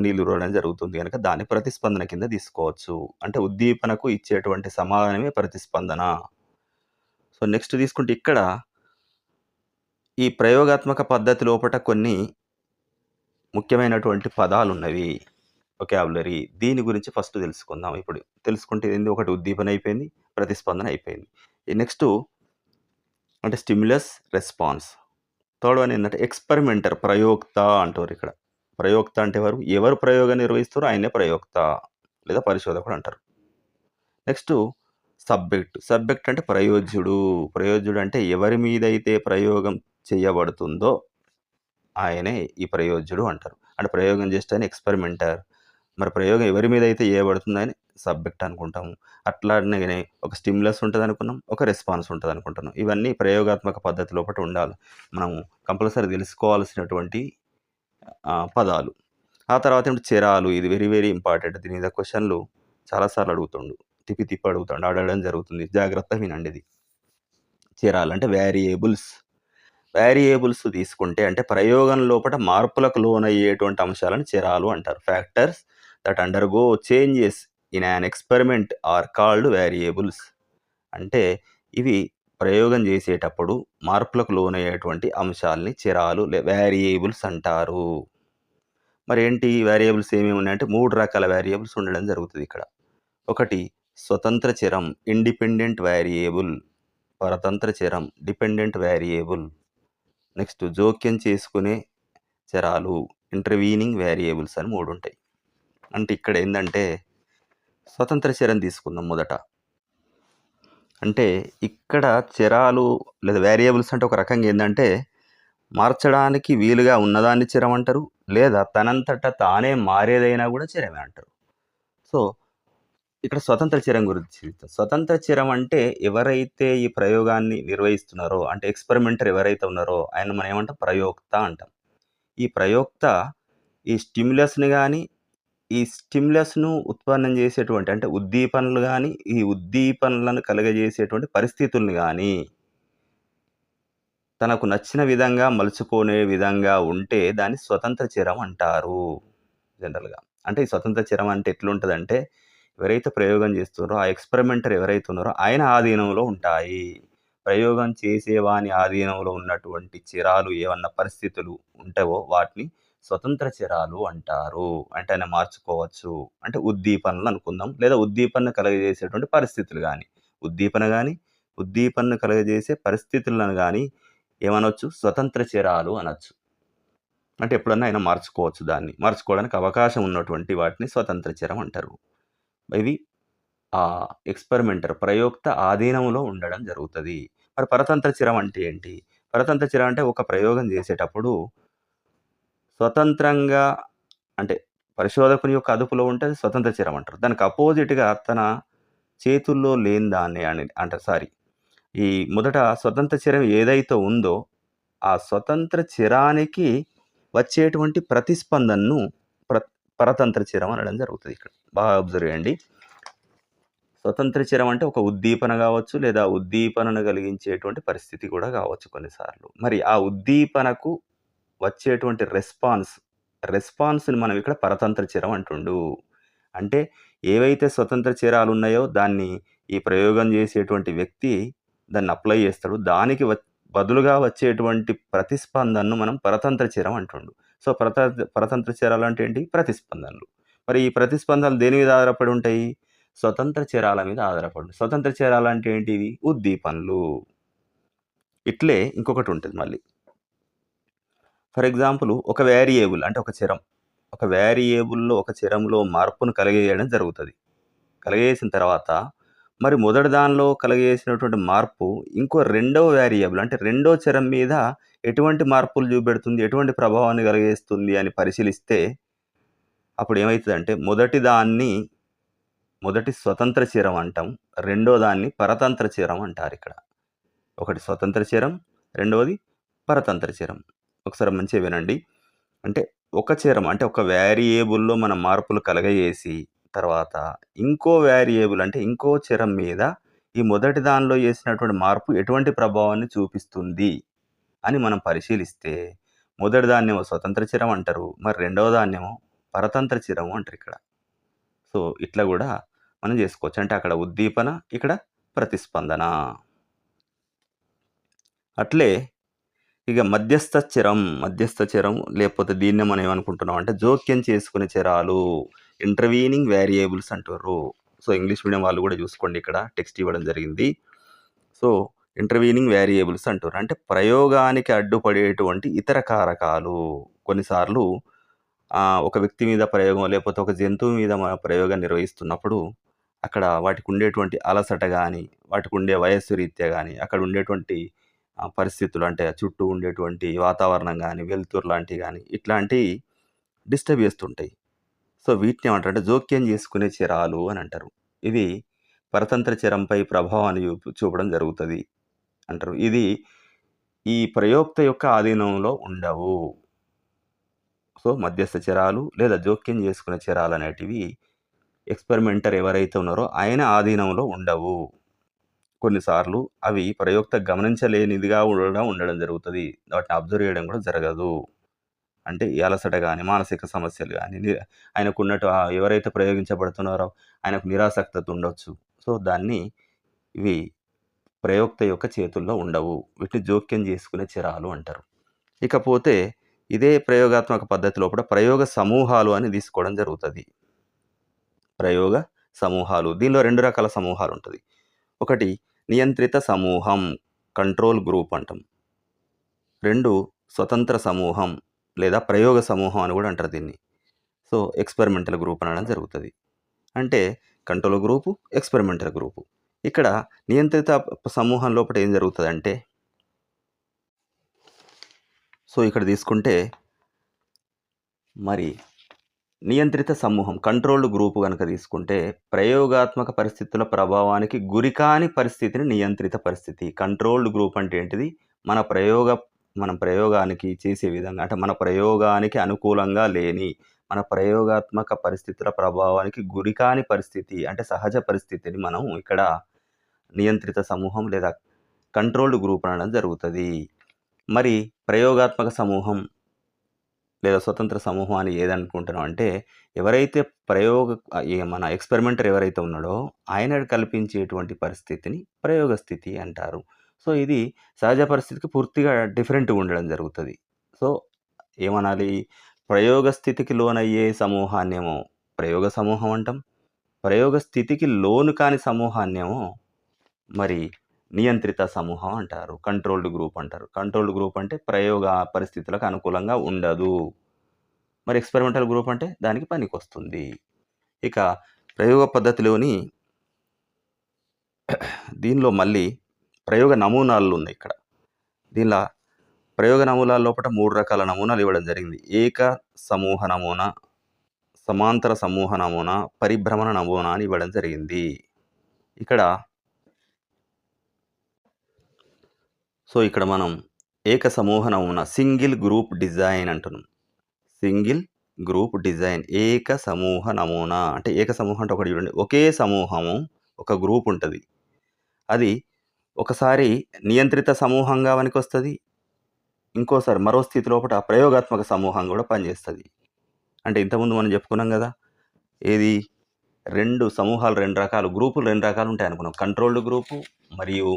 నీళ్లు ఊరడం జరుగుతుంది గనక దాన్ని ప్రతిస్పందన కింద తీసుకోవచ్చు. అంటే ఉద్దీపనకు ఇచ్చేటువంటి సమాధానమే ప్రతిస్పందన. సో, నెక్స్ట్ తీసుకుంటే ఇక్కడ ఈ ప్రయోగాత్మక పద్ధతి లోపట కొన్ని ముఖ్యమైనటువంటి పదాలున్నవి. వొకాబులరీ. దీని గురించి ఫస్ట్ తెలుసుకుందాం. ఇప్పుడు తెలుసుకుంటే ఒకటి ఉద్దీపన అయిపోయింది. ప్రతిస్పందన అయిపోయింది. నెక్స్టు అంటే స్టిమ్యులస్, రెస్పాన్స్. థర్డ్ వన్ ఏందంటే ఎక్స్‌పెరిమెంటర్, ప్రయోక్త అంటారిక్కడ. ప్రయోక్త అంటే ఎవరు ప్రయోగం నిర్వహిస్తారో ఆయన్నే ప్రయోక్త లేదా పరిశోధకుడు అంటారు. నెక్స్టు సబ్జెక్ట్ అంటే ప్రయోజ్యుడు. ప్రయోజ్యుడు అంటే ఎవరి మీదైతే ప్రయోగం చేయబడుతుందో ఆయనే ఈ ప్రయోజ్యుడు అంటారు. అంటే ప్రయోగం చేస్తే ఆయన ఎక్స్‌పెరిమెంటర్. మరి ప్రయోగం ఎవరి మీద అయితే చేయబడుతుందో ఆయన సబ్జెక్ట్ అనుకుంటాము. అట్లానే ఒక స్టిమ్యులస్ ఉంటదనుకున్నాం. ఒక రెస్పాన్స్ ఉంటదనుకుంటున్నాం. ఇవన్నీ ప్రయోగాత్మక పద్ధతి లోపట ఉండాలి. మనం కంపల్సరీ తెలుసుకోవాల్సినటువంటి పదాలు. ఆ తర్వాత ఏమిటి చరాలు. ఇది వెరీ వెరీ ఇంపార్టెంట్. దీని మీద క్వెషన్‌లు చాలా సార్లు అడుగుతుండు. తిప్పి తిప్పి అడుగుతాడు. అడగడం జరుగుతుంది. జాగ్రత్తగా వినండి ఇది. చరాలు అంటే వేరియబుల్స్. వేరియబుల్స్ తీసుకుంటే అంటే ప్రయోగం లోపట మార్పులకు లోనయ్యేటువంటి అంశాలను చరాలు అంటారు. Factors that undergo changes in an experiment are called variables. అంటే ఇవి ప్రయోగం చేసేటప్పుడు మార్పులకు లోనయ్యేటువంటి అంశాల్ని చరాలు వేరియబుల్స్ అంటారు. మరేంటి వేరియబుల్స్ ఏమేమి ఉన్నాయంటే 3 రకాల వేరియబుల్స్ ఉండడం జరుగుతుంది ఇక్కడ. ఒకటి స్వతంత్ర చరం ఇండిపెండెంట్ వేరియబుల్, పరతంత్ర చరం డిపెండెంట్ వేరియబుల్, నెక్స్ట్ జోక్యం చేసుకునే చరాలు ఇంటర్వీనింగ్ వేరియబుల్స్ అని 3 ఉంటాయి. అంటే ఇక్కడ ఏందంటే స్వతంత్ర చరం తీసుకుందాం మొదట. అంటే ఇక్కడ చరాలు లేదా వేరియబుల్స్ అంటే ఒక రకంగా ఏందంటే మార్చడానికి వీలుగా ఉన్నదాన్ని చరం అంటారు, లేదా తనంతట తానే మారేదైనా కూడా చరమే అంటారు. సో ఇక్కడ స్వతంత్ర చరం గురించి. స్వతంత్ర చరం అంటే ఎవరైతే ఈ ప్రయోగాన్ని నిర్వహిస్తున్నారో అంటే ఎక్స్పెరిమెంటర్ ఎవరైతే ఉన్నారో ఆయన మనం ఏమంటాం ప్రయోక్త అంటాం. ఈ ప్రయోక్త ఈ స్టిమ్యులస్‌ని గాని, ఈ స్టిమ్యులస్‌ను ఉత్పన్నం చేసేటువంటి అంటే ఉద్దీపనలు గాని, ఈ ఉద్దీపనలను కలుగజేసేటువంటి పరిస్థితుల్ని గాని తనకు నచ్చిన విధంగా మలుచుకునే విధంగా ఉంటే దాన్ని స్వతంత్ర చరం అంటారు జనరల్‌గా. అంటే ఈ స్వతంత్ర చరం అంటే ఎట్లుంటదంటే ఎవరైతే ప్రయోగం చేస్తున్నారో ఆ ఎక్స్పెరిమెంటర్ ఎవరైతే ఉన్నారో ఆయన ఆధీనంలో ఉంటాయి. ప్రయోగం చేసేవాని ఆధీనంలో ఉన్నటువంటి చరాలు ఏమన్నా పరిస్థితులు ఉంటావో వాటిని స్వతంత్ర చరాలు అంటారు. అంటే ఆయన మార్చుకోవచ్చు. అంటే ఉద్దీపనలు అనుకుందాం. లేదా ఉద్దీపనను కలుగజేసేటువంటి పరిస్థితులు గాని, ఉద్దీపనను కలుగజేసే పరిస్థితులను గాని ఏమనొచ్చు స్వతంత్ర చరాలు అనొచ్చు. అంటే ఎప్పుడన్నా ఆయన మార్చుకోవచ్చు దాన్ని. మార్చుకోవడానికి అవకాశం ఉన్నటువంటి వాటిని స్వతంత్ర చరం అంటారు. ఇవి ఎక్స్పెరిమెంటర్ ప్రయోక్త ఆధీనంలో ఉండడం జరుగుతది. మరి పరతంత్ర చరం అంటే ఏంటి? పరతంత్ర చరం అంటే ఒక ప్రయోగం చేసేటప్పుడు స్వతంత్రంగా అంటే పరిశోధకుని యొక్క అదుపులో ఉంటే అది స్వతంత్ర చరం అంటారు. దానికి అపోజిట్‌గా తన చేతుల్లో లేని దాన్ని ఈ మొదట స్వతంత్ర చరం ఏదైతే ఉందో ఆ స్వతంత్ర చరానికి వచ్చేటువంటి ప్రతిస్పందనను పరతంత్ర చరం అనడం జరుగుతుంది ఇక్కడ. బాగా అబ్జర్వ్ చేయండి. స్వతంత్ర చరం అంటే ఒక ఉద్దీపన కావచ్చు, లేదా ఉద్దీపనను కలిగించేటువంటి పరిస్థితి కూడా కావచ్చు కొన్నిసార్లు. మరి ఆ ఉద్దీపనకు వచ్చేటువంటి రెస్పాన్స్‌ని మనం ఇక్కడ పరతంత్ర చరం అంటుండు. అంటే ఏవైతే స్వతంత్ర చరాలు ఉన్నాయో దాన్ని ఈ ప్రయోగం చేసేటువంటి వ్యక్తి దాన్ని అప్లై చేస్తాడు. దానికి బదులుగా వచ్చేటువంటి ప్రతిస్పందనను మనం పరతంత్ర చరం అంటుండు. సో పరతంత్ర చరాలు అంటే ఏంటి? ప్రతిస్పందనలు. మరి ఈ ప్రతిస్పందనలు దేని మీద ఆధారపడి ఉంటాయి? స్వతంత్ర చరాల మీద ఆధారపడి. స్వతంత్ర చరాలు అంటే ఏంటివి? ఉద్దీపనలు. ఇట్లే ఇంకొకటి ఉంటుంది మళ్ళీ. ఫర్ ఎగ్జాంపుల్ ఒక వేరియబుల్ అంటే ఒక చరం. ఒక వేరియబుల్‌లో ఒక చరంలో మార్పును కలగజేయడం జరుగుతది. కలగజేసిన తర్వాత మరి మొదటి దానిలో కలగజేసినటువంటి మార్పు ఇంకో రెండవ వేరియబుల్ అంటే రెండో చరం మీద ఎటువంటి మార్పులు చూపెడుతుంది? ఎటువంటి ప్రభావాన్ని కలగజేస్తుంది అని పరిశీలిస్తే అప్పుడు ఏమైతదంటే మొదటి స్వతంత్ర చరం అంటాం. రెండో దాన్ని పరతంత్ర చరం అంటారిక్కడ. ఒకటి స్వతంత్ర చరం, రెండవది పరతంత్ర చరం. ఒకసారి మంచిగా వినండి. అంటే ఒక చరం అంటే ఒక వేరియబుల్‌లో మనం మార్పులు కలగజేసి తర్వాత ఇంకో వేరియబుల్ అంటే ఇంకో చరం మీద ఈ మొదటి దానిలో చేసినటువంటి మార్పు ఎటువంటి ప్రభావాన్ని చూపిస్తుంది అని మనం పరిశీలిస్తే మొదటి దాన్నేమో స్వతంత్ర చరం అంటారు. మరి రెండవ దాన్నేమో పరతంత్ర చరం అంటారు ఇక్కడ. సో ఇట్లా కూడా మనం చేసుకోవచ్చు. అంటే అక్కడ ఉద్దీపన, ఇక్కడ ప్రతిస్పందన. అట్లే ఇక మధ్యస్థ చరం లేకపోతే దీన్నే మనం ఏమనుకుంటున్నాం అంటే జోక్యం చేసుకునే చరాలు ఇంటర్వీనింగ్ వేరియబుల్స్ అంటారు. సో ఇంగ్లీష్ మీడియం వాళ్ళు కూడా చూసుకోండి, ఇక్కడ టెక్స్ట్ ఇవ్వడం జరిగింది. సో ఇంటర్వీనింగ్ వేరియబుల్స్ అంటారు. అంటే ప్రయోగానికి అడ్డుపడేటువంటి ఇతర కారకాలు. కొన్నిసార్లు ఒక వ్యక్తి మీద ప్రయోగం లేకపోతే ఒక జంతువు మీద మన ప్రయోగం నిర్వహిస్తున్నప్పుడు అక్కడ వాటికి ఉండేటువంటి అలసట కానీ, వాటికి ఉండే వయస్సు రీత్యా కానీ, అక్కడ ఉండేటువంటి పరిస్థితులు అంటే చుట్టూ ఉండేటువంటి వాతావరణం కానీ, వెలుతురు లాంటివి కానీ ఇట్లాంటివి డిస్టర్బ్ చేస్తుంటాయి. సో వీటిని ఏమంటారంటే జోక్యం చేసుకునే చరాలు అని అంటారు. ఇవి పరతంత్ర చరంపై ప్రభావాన్ని చూపడం జరుగుతుంది అంటారు. ఇది ఈ ప్రయోక్త యొక్క ఆధీనంలో ఉండవు. సో మధ్యస్థ చరాలు లేదా జోక్యం చేసుకునే చరాలు అనేటివి ఎక్స్పెరిమెంటర్ ఎవరైతే ఉన్నారో ఆయన ఆధీనంలో ఉండవు. కొన్నిసార్లు అవి ప్రయోక్త గమనించలేనిదిగా ఉండడం జరుగుతుంది. వాటిని అబ్జర్వ్ చేయడం కూడా జరగదు. అంటే ఈ అలసట గాని, మానసిక సమస్యలు గాని, ఆయనకున్నట్టు ఎవరైతే ప్రయోగించబడుతున్నారో ఆయనకు నిరాసక్తత ఉండొచ్చు. సో ఇవి ప్రయోక్త యొక్క చేతుల్లో ఉండవు. వీటిని జోక్యం చేసుకునే చరాలు అంటారు. ఇకపోతే ఇదే ప్రయోగాత్మక పద్ధతి లోపల ప్రయోగ సమూహాలు అని తీసుకోవడం జరుగుతుంది. ప్రయోగ సమూహాలు దీనిలో 2 రకాల సమూహాలు ఉంటుంది. ఒకటి నియంత్రిత సమూహం, కంట్రోల్ గ్రూప్ అంటాం. 2 స్వతంత్ర సమూహం లేదా ప్రయోగ సమూహం అని కూడా అంటారు దీన్ని. సో ఎక్స్పెరిమెంటల్ గ్రూప్ అనడం జరుగుతుంది. అంటే కంట్రోల్ గ్రూపు, ఎక్స్పెరిమెంటల్ గ్రూపు. ఇక్కడ నియంత్రిత సమూహం లోపల ఏం జరుగుతుందంటే, సో ఇక్కడ తీసుకుంటే మరి నియంత్రిత సమూహం కంట్రోల్డ్ గ్రూపు కనుక తీసుకుంటే ప్రయోగాత్మక పరిస్థితుల ప్రభావానికి గురికాని పరిస్థితిని నియంత్రిత పరిస్థితి. కంట్రోల్డ్ గ్రూప్ అంటే ఏంటిది? మన ప్రయోగానికి చేసే విధంగా, అంటే మన ప్రయోగానికి అనుకూలంగా లేని, మన ప్రయోగాత్మక పరిస్థితుల ప్రభావానికి గురికాని పరిస్థితి, అంటే సహజ పరిస్థితిని మనం ఇక్కడ నియంత్రిత సమూహం లేదా కంట్రోల్డ్ గ్రూప్ అనడం జరుగుతుంది. మరి ప్రయోగాత్మక సమూహం లేదా స్వతంత్ర సమూహం అని ఏదనుకుంటున్నాం అంటే, ఎవరైతే మన ఎక్స్పెరిమెంటర్ ఎవరైతే ఉన్నాడో ఆయన కల్పించేటువంటి పరిస్థితిని ప్రయోగ స్థితి అంటారు. సో ఇది సహజ పరిస్థితికి పూర్తిగా డిఫరెంట్గా ఉండడం జరుగుతుంది. సో ఏమనాలి? ప్రయోగ స్థితికి లోనయ్యే సమూహాన్నేమో ప్రయోగ సమూహం అంటాం. ప్రయోగ స్థితికి లోను కాని సమూహాన్నేమో మరి నియంత్రిత సమూహం అంటారు, కంట్రోల్డ్ గ్రూప్ అంటారు. కంట్రోల్డ్ గ్రూప్ అంటే ప్రయోగ పరిస్థితులకు అనుకూలంగా ఉండదు. మరి ఎక్స్పెరిమెంటల్ గ్రూప్ అంటే దానికి పనికొస్తుంది. ఇక ప్రయోగ పద్ధతిలోని దీనిలో మళ్ళీ ప్రయోగ నమూనాలు ఉన్నాయి. ఇక్కడ దీనిలో ప్రయోగ నమూనాల లోపల 3 రకాల నమూనాలు ఇవ్వడం జరిగింది. ఏక సమూహ నమూనా, సమాంతర సమూహ నమూనా, పరిభ్రమణ నమూనా అని ఇవ్వడం జరిగింది. ఇక్కడ మనం ఏక సమూహ నమూనా, సింగిల్ గ్రూప్ డిజైన్ అంటున్నాం. సింగిల్ గ్రూప్ డిజైన్, ఏక సమూహ నమూనా. అంటే ఏక సమూహం అంటే ఒకటి చూడండి, ఒకే సమూహము ఒక గ్రూప్ ఉంటుంది. అది ఒకసారి నియంత్రిత సమూహంగా వస్తుంది, ఇంకోసారి మరో స్థితి లోపల ప్రయోగాత్మక సమూహం కూడా పనిచేస్తుంది. అంటే ఇంతకుముందు మనం చెప్పుకున్నాం కదా, ఏది 2 సమూహాలు 2 రకాలు, గ్రూపులు 2 రకాలు ఉంటాయి అనుకున్నాం. కంట్రోల్డ్ గ్రూపు మరియు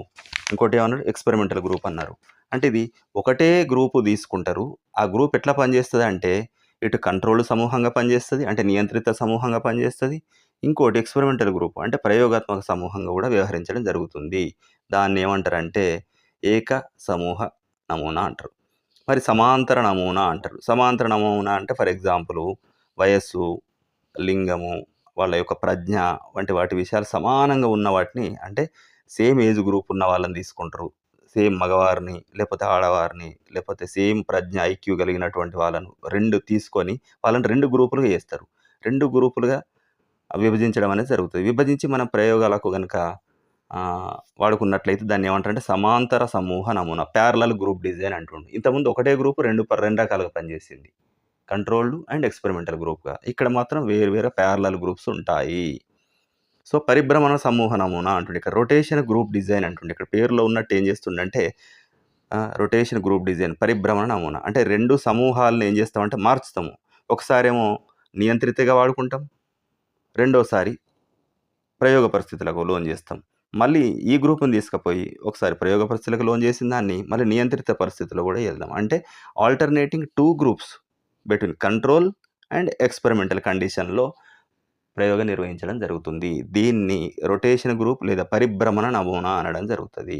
ఇంకోటి ఏమన్నారు, ఎక్స్పెరిమెంటల్ గ్రూప్ అన్నారు. అంటే ఇది ఒకటే గ్రూపు తీసుకుంటారు. ఆ గ్రూప్ ఎట్లా పనిచేస్తుంది అంటే, ఇటు కంట్రోల్డ్ సమూహంగా పనిచేస్తుంది, అంటే నియంత్రిత సమూహంగా పనిచేస్తుంది. ఇంకోటి ఎక్స్పెరిమెంటల్ గ్రూప్ అంటే ప్రయోగాత్మక సమూహంగా కూడా వ్యవహరించడం జరుగుతుంది. దాన్ని ఏమంటారంటే ఏక సమూహ నమూనా అంటారు. మరి సమాంతర నమూనా అంటారు. సమాంతర నమూనా అంటే ఫర్ ఎగ్జాంపుల్ వయస్సు, లింగము, వాళ్ళ యొక్క ప్రజ్ఞ వంటి వాటి విషయాలు సమానంగా ఉన్న వాటిని, అంటే సేమ్ ఏజ్ గ్రూప్ ఉన్న వాళ్ళని తీసుకుంటారు. సేమ్ మగవారిని లేకపోతే ఆడవారిని లేకపోతే సేమ్ ప్రజ్ఞ ఐక్యూ కలిగినటువంటి వాళ్ళను 2 తీసుకొని వాళ్ళని 2 గ్రూపులుగా చేస్తారు. 2 గ్రూపులుగా విభజించడం అనేది జరుగుతుంది. విభజించి మనం ప్రయోగాలకు కనుక వాడుకున్నట్లయితే దాన్ని ఏమంటారంటే సమాంతర సమూహ నమూనా, ప్యారలల్ గ్రూప్ డిజైన్ అంటుండు. ఇంతకుముందు ఒకటే గ్రూప్ 2 రకాలుగా పనిచేసింది, కంట్రోల్డ్ అండ్ ఎక్స్పెరిమెంటల్ గ్రూప్గా. ఇక్కడ మాత్రం వేరు ప్యారలల్ గ్రూప్స్ ఉంటాయి. సో పరిభ్రమణ సమూహ నమూనా అంటుండే, ఇక్కడ రొటేషన్ గ్రూప్ డిజైన్ అంటుండే. ఇక్కడ పేరులో ఉన్నట్టు ఏం చేస్తుండంటే రొటేషన్ గ్రూప్ డిజైన్, పరిభ్రమణ నమూనా అంటే 2 సమూహాలను ఏం చేస్తామంటే మార్చుతాము. ఒకసారేమో నియంత్రితగా వాడుకుంటాం, రెండోసారి ప్రయోగ పరిస్థితులకు లోన్ చేస్తాం. మళ్ళీ ఈ గ్రూప్ని తీసుకుపోయి ఒకసారి ప్రయోగ పరిస్థితులకు లోన్ చేసిన దాన్ని మళ్ళీ నియంత్రిత పరిస్థితుల్లో కూడా వెళ్దాం. అంటే alternating 2 groups between control and experimental కండిషన్లో ప్రయోగం నిర్వహించడం జరుగుతుంది. దీన్ని రొటేషన్ గ్రూప్ లేదా పరిభ్రమణ నమూనా అనడం జరుగుతుంది.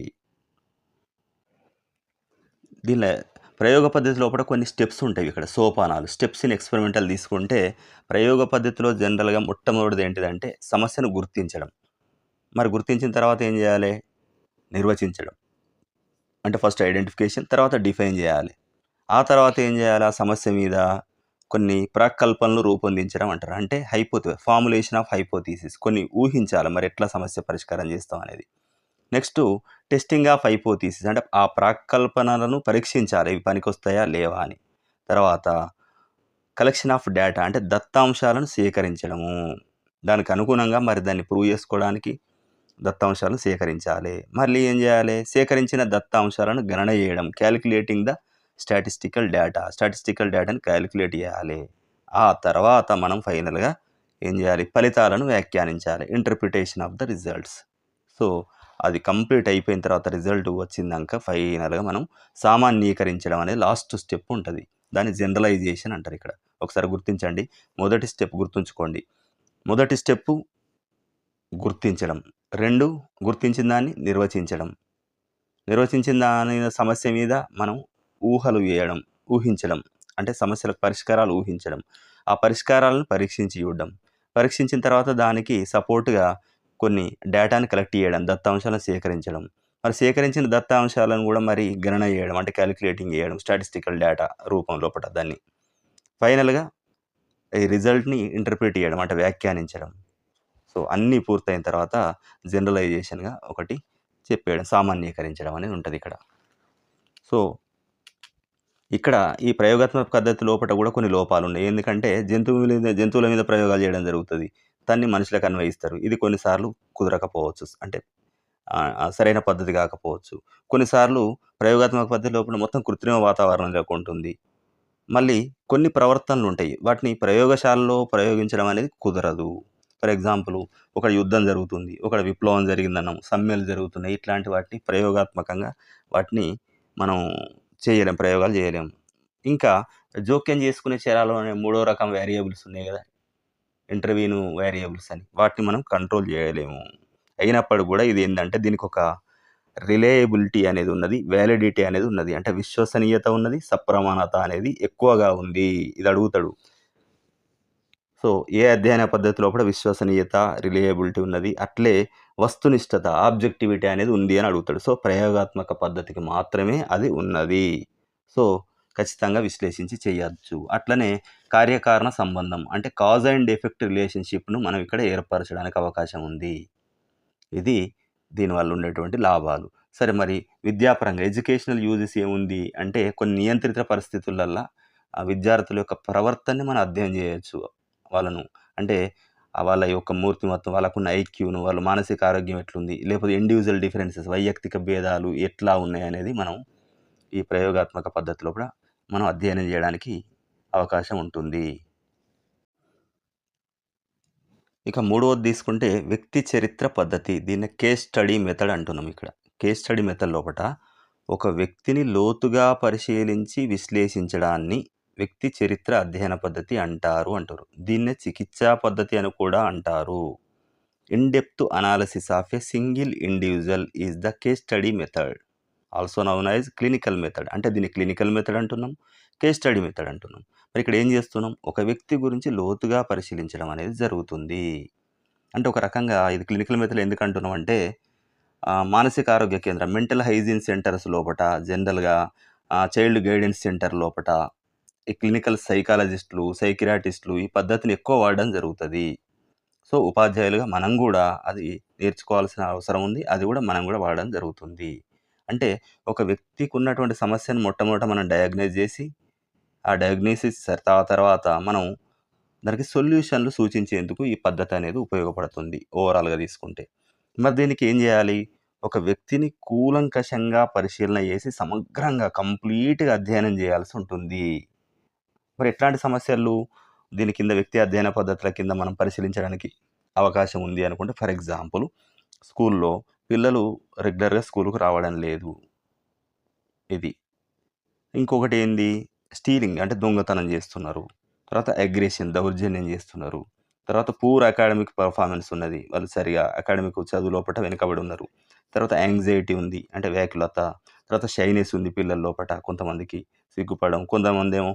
దీనిలో ప్రయోగ పద్ధతి లోపల కొన్ని స్టెప్స్ ఉంటాయి. ఇక్కడ సోపానాలు, స్టెప్స్ ఇన్ ఎక్స్పెరిమెంటల్ తీసుకుంటే ప్రయోగ పద్ధతిలో జనరల్గా మొట్టమొదటిది ఏంటిదంటే సమస్యను గుర్తించడం. మరి గుర్తించిన తర్వాత ఏం చేయాలి? నిర్వచించడం. అంటే ఫస్ట్ ఐడెంటిఫికేషన్, తర్వాత డిఫైన్ చేయాలి. ఆ తర్వాత ఏం చేయాలి? ఆ సమస్య మీద కొన్ని ప్రకల్పనలు రూపొందించడం అంటారు. అంటే ఫార్ములేషన్ ఆఫ్ హైపోథీసిస్, కొన్ని ఊహించాలి మరి ఎట్లా సమస్య పరిష్కారం చేస్తాం అనేది. నెక్స్ట్ టెస్టింగ్ ఆఫ్ హైపోథీసిస్, అంటే ఆ ప్రకల్పనలను పరీక్షించాలి, ఇవి పనికొస్తాయా లేవా అని. తర్వాత కలెక్షన్ ఆఫ్ డేటా అంటే దత్తాంశాలను సేకరించడము. దానికి అనుగుణంగా మరి దాన్ని ప్రూవ్ చేసుకోవడానికి దత్తాంశాలను సేకరించాలి. మళ్ళీ ఏం చేయాలి? సేకరించిన దత్తాంశాలను గణన చేయడం. Calculating the statistical data. Statistical డేటాని క్యాలిక్యులేట్ చేయాలి. ఆ తర్వాత మనం ఫైనల్‌గా ఏం చేయాలి? ఫలితాలను వ్యాఖ్యానించాలి. Interpretation of the results. So, అది కంప్లీట్ అయిపోయిన తర్వాత రిజల్ట్ వచ్చిందాక ఫైనల్‌గా మనం సామాన్యీకరించడం అనేది లాస్ట్ స్టెప్ ఉంటది. దాన్ని జనరలైజేషన్ అంటారు ఇక్కడ. ఒకసారి గుర్తించండి. మొదటి స్టెప్ గుర్తుంచుకోండి. మొదటి స్టెప్పు గుర్తించడం. 2 గుర్తించిన దాన్ని నిర్వచించడం. నిర్వచించిన దాని సమస్య మీద మనం ఊహలు వేయడం, ఊహించడం. అంటే సమస్యలకు పరిష్కారాలు ఊహించడం. ఆ పరిష్కారాలను పరీక్షించి చూడడం. పరీక్షించిన తర్వాత దానికి సపోర్ట్‌గా కొన్ని డేటాని కలెక్ట్ చేయడం, దత్తాంశాలను సేకరించడం. మరి సేకరించిన దత్తాంశాలను కూడా మరి గణన చేయడం, అంటే క్యాలిక్యులేటింగ్ చేయడం, స్టాటిస్టికల్ డేటా రూపం లోపట దాన్ని. ఫైనల్‌గా ఈ రిజల్ట్‌ని ఇంటర్ప్రిట్ చేయడం, అంటే వ్యాఖ్యానించడం. సో, అన్నీ పూర్తయిన తర్వాత జనరలైజేషన్‌గా ఒకటి చెప్పేయడం, సామాన్యీకరించడం అనేది ఉంటదిక్కడ. సో, ఇక్కడ ఈ ప్రయోగాత్మక పద్ధతి లోపట కూడా కొన్ని లోపాలున్నాయి. ఎందుకంటే జంతువుల మీద ప్రయోగాలు చేయడం జరుగుతది. దాన్ని మనుషులకు అన్వయిస్తారు. ఇది కొన్నిసార్లు కుదరకపోవచ్చు. అంటే సరైన పద్ధతి కాకపోవచ్చు. కొన్నిసార్లు ప్రయోగాత్మక పద్ధతి లోపల మొత్తం కృత్రిమ వాతావరణంలోకి ఉంటుంది. మళ్ళీ కొన్ని ప్రవర్తనలుంటాయి. వాటిని ప్రయోగశాలలో ప్రయోగించడం అనేది కుదరదు. ఫర్ ఎగ్జాంపుల్, ఒక యుద్ధం జరుగుతుంది. ఒక విప్లవం జరిగిందన్నాం. సమ్మెలు జరుగుతున్నాయి. ఇట్లాంటి వాటిని ప్రయోగాత్మకంగా వాటిని మనం చేయలేం. ప్రయోగాలు చేయలేం. ఇంకా జోక్యం చేసుకునే చర్యలోనే మూడో రకం వేరియబుల్స్ ఉన్నాయి గదా! ఇంటర్వీను వేరియబుల్స్ అని. వాటిని మనం కంట్రోల్ చేయలేము. అయినప్పటికి గూడా ఇదేందంటే దీనికొక రిలయబిలిటీ అనేది ఉన్నది. వాలిడిటీ అనేది ఉన్నది. అంటే విశ్వసనీయత ఉన్నది. సప్రమాణత అనేది ఎక్కువగా ఉంది. ఇది అడుగుతాడు. సో, ఏ అధ్యయన పద్ధతి లోపల విశ్వసనీయత, రిలయబిలిటీ ఉన్నది. అట్లే వస్తునిష్టత, ఆబ్జెక్టివిటీ అనేది ఉంది అని అడుగుతాడు. సో, ప్రయోగాత్మక పద్ధతికి మాత్రమే అది ఉన్నది. సో, ఖచ్చితంగా విశ్లేషించి చేయొచ్చు. అట్లనే కార్యకారణ సంబంధం, అంటే కాజ్ అండ్ ఎఫెక్ట్ రిలేషన్‌షిప్‌ను మనం ఇక్కడ ఏర్పరచడానికి అవకాశం ఉంది. ఇది దీనివల్ల ఉండేటువంటి లాభాలు. సరే, మరి విద్యాపరంగా ఎడ్యుకేషనల్ యూజెస్ ఏముంది అంటే కొన్ని నియంత్రిత పరిస్థితులల్లా విద్యార్థుల యొక్క ప్రవర్తనని మనం అధ్యయనం చేయొచ్చు. వాళ్ళను అంటే వాళ్ళ యొక్క మూర్తిమత్వం, వాళ్ళకున్న ఐక్యూను, వాళ్ళ మానసిక ఆరోగ్యం ఎట్లుంది, లేకపోతే ఇండివిడ్యువల్ డిఫరెన్సెస్, వైయక్తిక భేదాలు ఎట్లా ఉన్నాయనేది మనం ఈ ప్రయోగాత్మక పద్ధతిలో కూడా మనం అధ్యయనం చేయడానికి అవకాశం ఉంటుంది. ఇక మూడవది తీసుకుంటే వ్యక్తి చరిత్ర పద్ధతి. దీన్ని కేస్ స్టడీ మెథడ్ అంటున్నాం ఇక్కడ. కేస్ స్టడీ మెథడ్ లోపట ఒక వ్యక్తిని లోతుగా పరిశీలించి విశ్లేషించడాన్ని వ్యక్తి చరిత్ర అధ్యయన పద్ధతి అంటారు. దీన్నే చికిత్సా పద్ధతి అని కూడా అంటారు. In depth analysis of a single individual is the case study method. Also noun as clinical method. అంటే దీన్ని క్లినికల్ మెథడ్ అంటున్నాం. కేస్ స్టడీ మెథడ్ అంటున్నాం. మరి ఇక్కడ ఏం చేస్తున్నాం? ఒక వ్యక్తి గురించి లోతుగా పరిశీలించడం అనేది జరుగుతుంది. అంటే ఒక రకంగా ఇది క్లినికల్ మెథడ్ ఎందుకు అంటున్నాం అంటే మానసిక ఆరోగ్య కేంద్రం, మెంటల్ హైజీన్ సెంటర్స్ లోపట జనరల్‌గా చైల్డ్ గైడెన్స్ సెంటర్ లోపట ఈ క్లినికల్ సైకాలజిస్టులు, సైకియాట్రిస్టులు ఈ పద్ధతిని ఎక్కువ వాడడం జరుగుతది. సో, ఉపాధ్యాయులుగా మనం గూడా అది నేర్చుకోవాల్సిన అవసరం ఉంది. అది గూడా మనం గూడా వాడడం జరుగుతుంది. అంటే ఒక వ్యక్తికి ఉన్నటువంటి సమస్యను మొట్టమొదట మనం డయాగ్నైజ్ జేసి, ఆ డయాగ్నోసిస్ తర్వాత మనం దానికి సొల్యూషన్‌లు సూచించేందుకు ఈ పద్ధతి అనేది ఉపయోగపడుతుంది ఓవరాల్‌గా తీసుకుంటే. మరి దీనికి ఏం జేయాలి? ఒక వ్యక్తిని కూలంకషంగా పరిశీలన చేసి సమగ్రంగా కంప్లీట్‌గా అధ్యయనం చేయాల్సి ఉంటుంది. మరి ఎట్లాంటి సమస్యలు దీని కింద వ్యక్తి అధ్యయన పద్ధతుల కింద మనం పరిశీలించడానికి అవకాశం ఉంది అనుకుంటే, ఫర్ ఎగ్జాంపుల్, స్కూల్‌లో పిల్లలు రెగ్యులర్‌గా స్కూలుకు రావడం లేదు. ఇది. ఇంకొకటి ఏంది? స్టీలింగ్, అంటే దొంగతనం చేస్తున్నారు. తర్వాత అగ్రెషన్, దౌర్జన్యం చేస్తున్నారు. తర్వాత పూర్ అకాడమిక్ పెర్ఫార్మన్స్ ఉన్నది. వాళ్ళు సరిగా అకాడమిక్ చదువు లోపట వెనుకబడి ఉన్నారు. తర్వాత యాంగ్జైటీ ఉంది, అంటే వ్యాకులత. తర్వాత షైనెస్ ఉంది పిల్లల లోపట కొంతమందికి, సిగ్గుపడడం. కొంతమందేమో